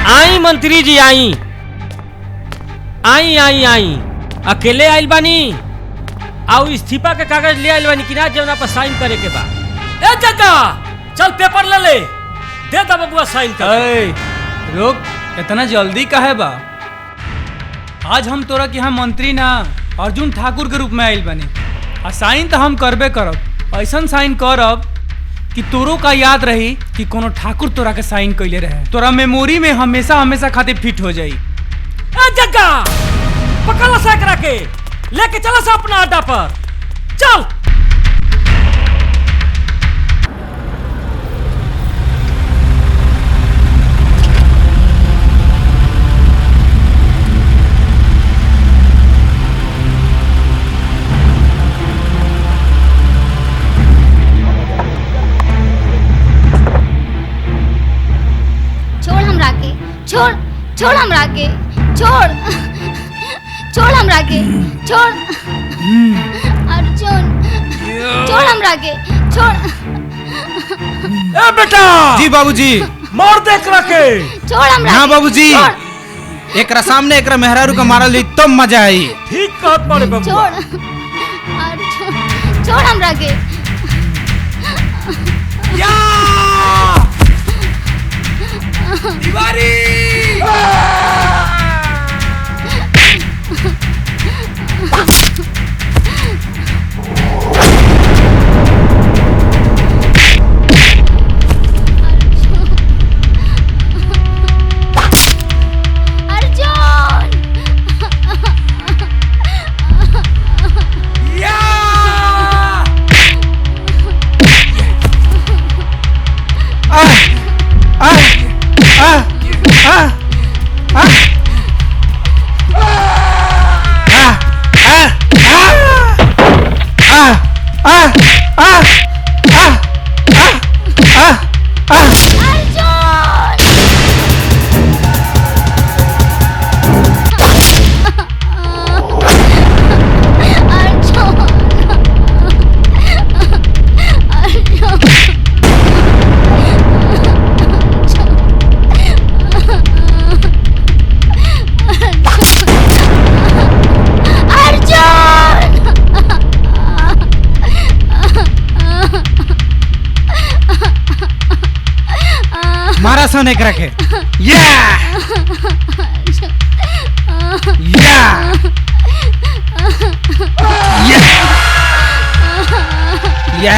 आई मंत्री जी, आई आई आई आई अकेले आइल बानी। आउ इस्तीफा के कागज ले आइल बानी कि ना, जौना पर साइन करे के बा। ए जग्गा, चल पेपर ले ले, दे दा बबुआ साइन कर। रुक, इतना जल्दी काहे बा? आज हम तोरा के यहाँ मंत्री ना अर्जुन ठाकुर के रूप में आइल बानी। आ साइन तो हम करबे करब। ऐसा साइन करब कि तोरो का याद रही कि कोनो ठाकुर तोरा के साइन कैले रहे। तोरा मेमोरी में हमेशा हमेशा खातिर फिट हो जाई। ए जग्गा, पकड़ ला सकरा के, लेके चला सा अपना अड्डा पर। चल। छोड़ छोड़ हमरा के, छोड़ छोड़ हमरा के, छोड़ अर्जुन, छोड़ हमरा के, छोड़। ए बेटा। जी बाबूजी। मार दे एकरा के। छोड़ हमरा। हाँ बाबूजी, एकरा सामने एकरा मेहरारू का मारल ली तब मजा आई। ठीक कहत बाड़े बाबू। छोड़ अर्जुन, छोड़ हमरा के। या तिवारी। सोने के रखे। या या या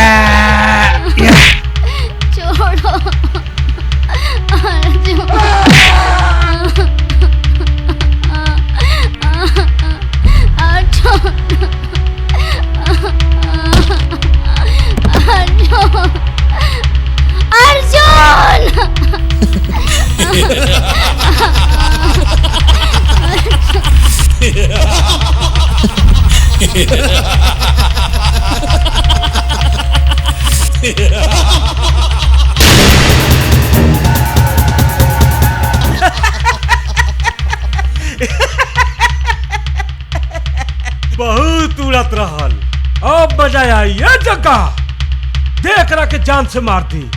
बहुत उड़त रहल, अब बजाया ये जगह देख रहा के जान से मार दी।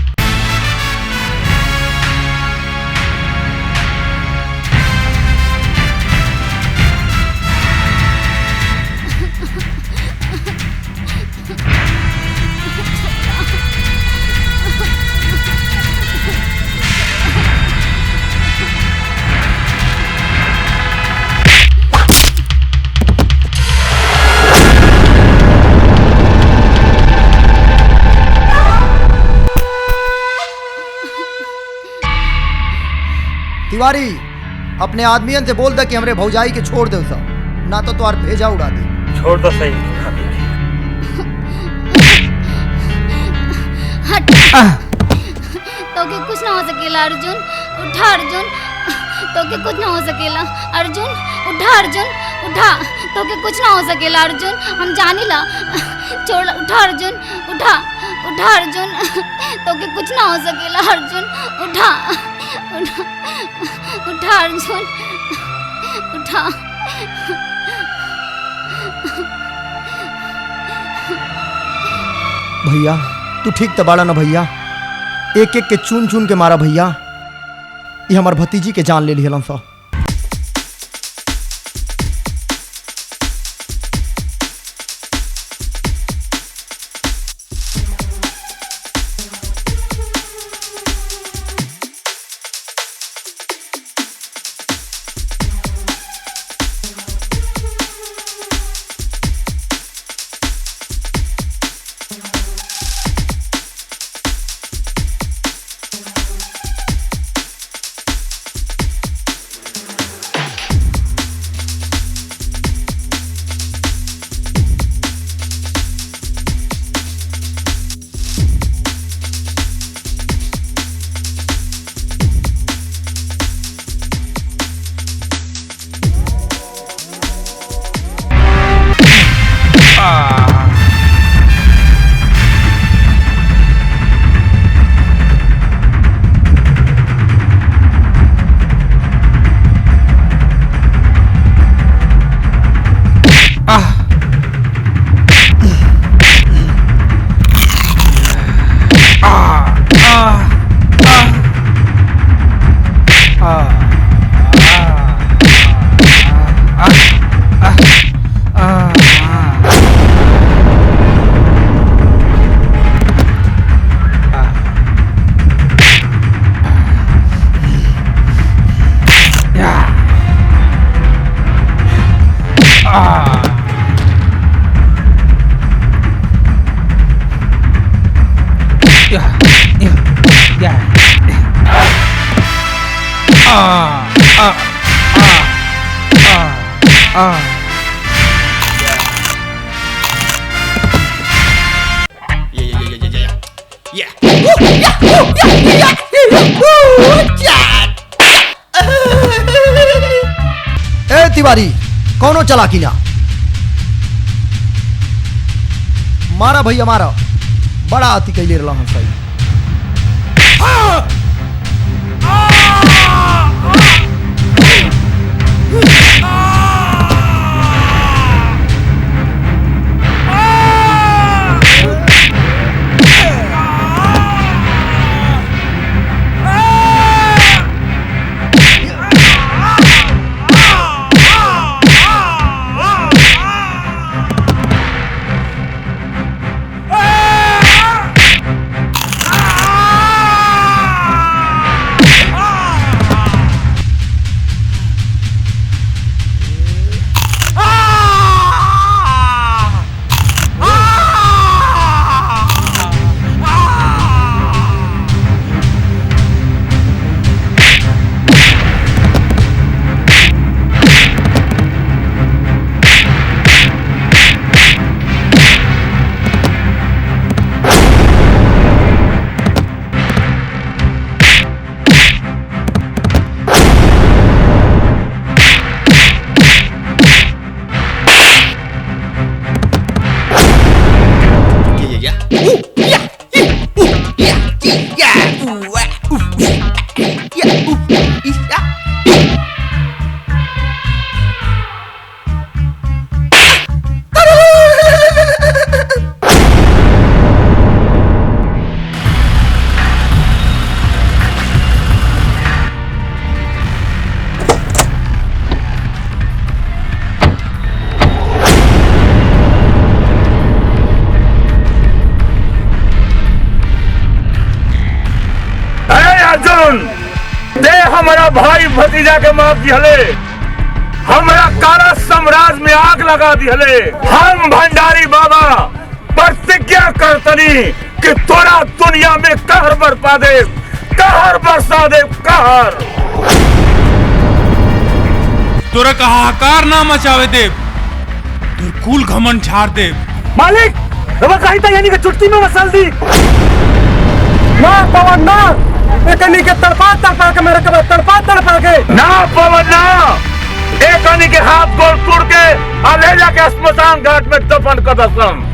तिवारी अपने आदमियन से बोल दे कि हमरे भौजाई के छोड़ दे सब, ना तो तुम्हार भेजा उड़ा दे। छोड़ दो सही। हट। तो के कुछ ना हो सकेला अर्जुन, उठा अर्जुन। तो के कुछ ना हो सकेला अर्जुन, उठा अर्जुन, उठा। तो के कुछ ना हो सकेला अर्जुन, हम जानी ला। छोड़, उठा अर्जुन, उठा, उठा अर्जुन। तो के कुछ ना हो सकेला अर्जुन, उठा, उठा, उठा अर्जुन, उठा। भैया तू ठीक तो बाड़ा ना भैया, एक एक के चुन चुन के मारा भैया। ये हमार भतीजी के जान ले लिहलन सा। ए तिवारी कौनो चलाकी ना मारा भैया मारा, बड़ा अति कैले रहा हम सही। दे हमारा भाई भतीजा के माफ दिहले, हमारा काला साम्राज्य में आग लगा दिहले। हम भंडारी बाबा प्रतिज्ञा करतनी कि तोरा दुनिया में कहर बरपा दे, कहर बरसा दे, कहर। तोरा का हाहाकार ना मचावे दे, तोर कुल घमंड झाड़ दे। मालिक रवा कही था यानी कि चुटकी में मसल दी ना पवन ना, एकनी के तड़पा तड़पा के मेरे कब तड़पा तड़पा के ना पवन ना, एकनी के हाथ गोल तोड़ के आ ले जाके स्मशान घाट में दफन कर दसम।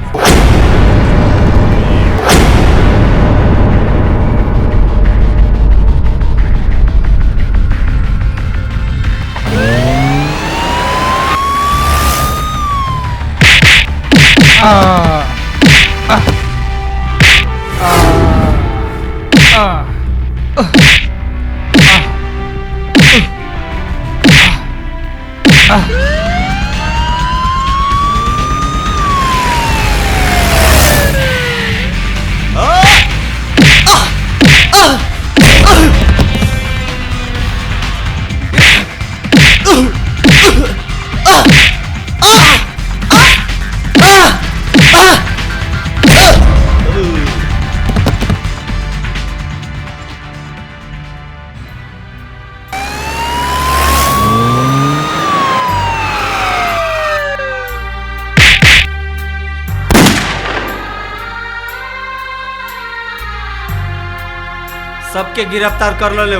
सबके गिरफ्तार कर लो।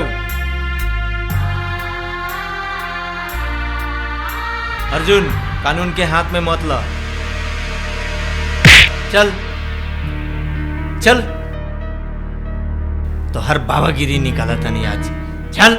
अर्जुन कानून के हाथ में मत ला, चल चल, तो हर बाबागिरी निकाला था नहीं आज, चल।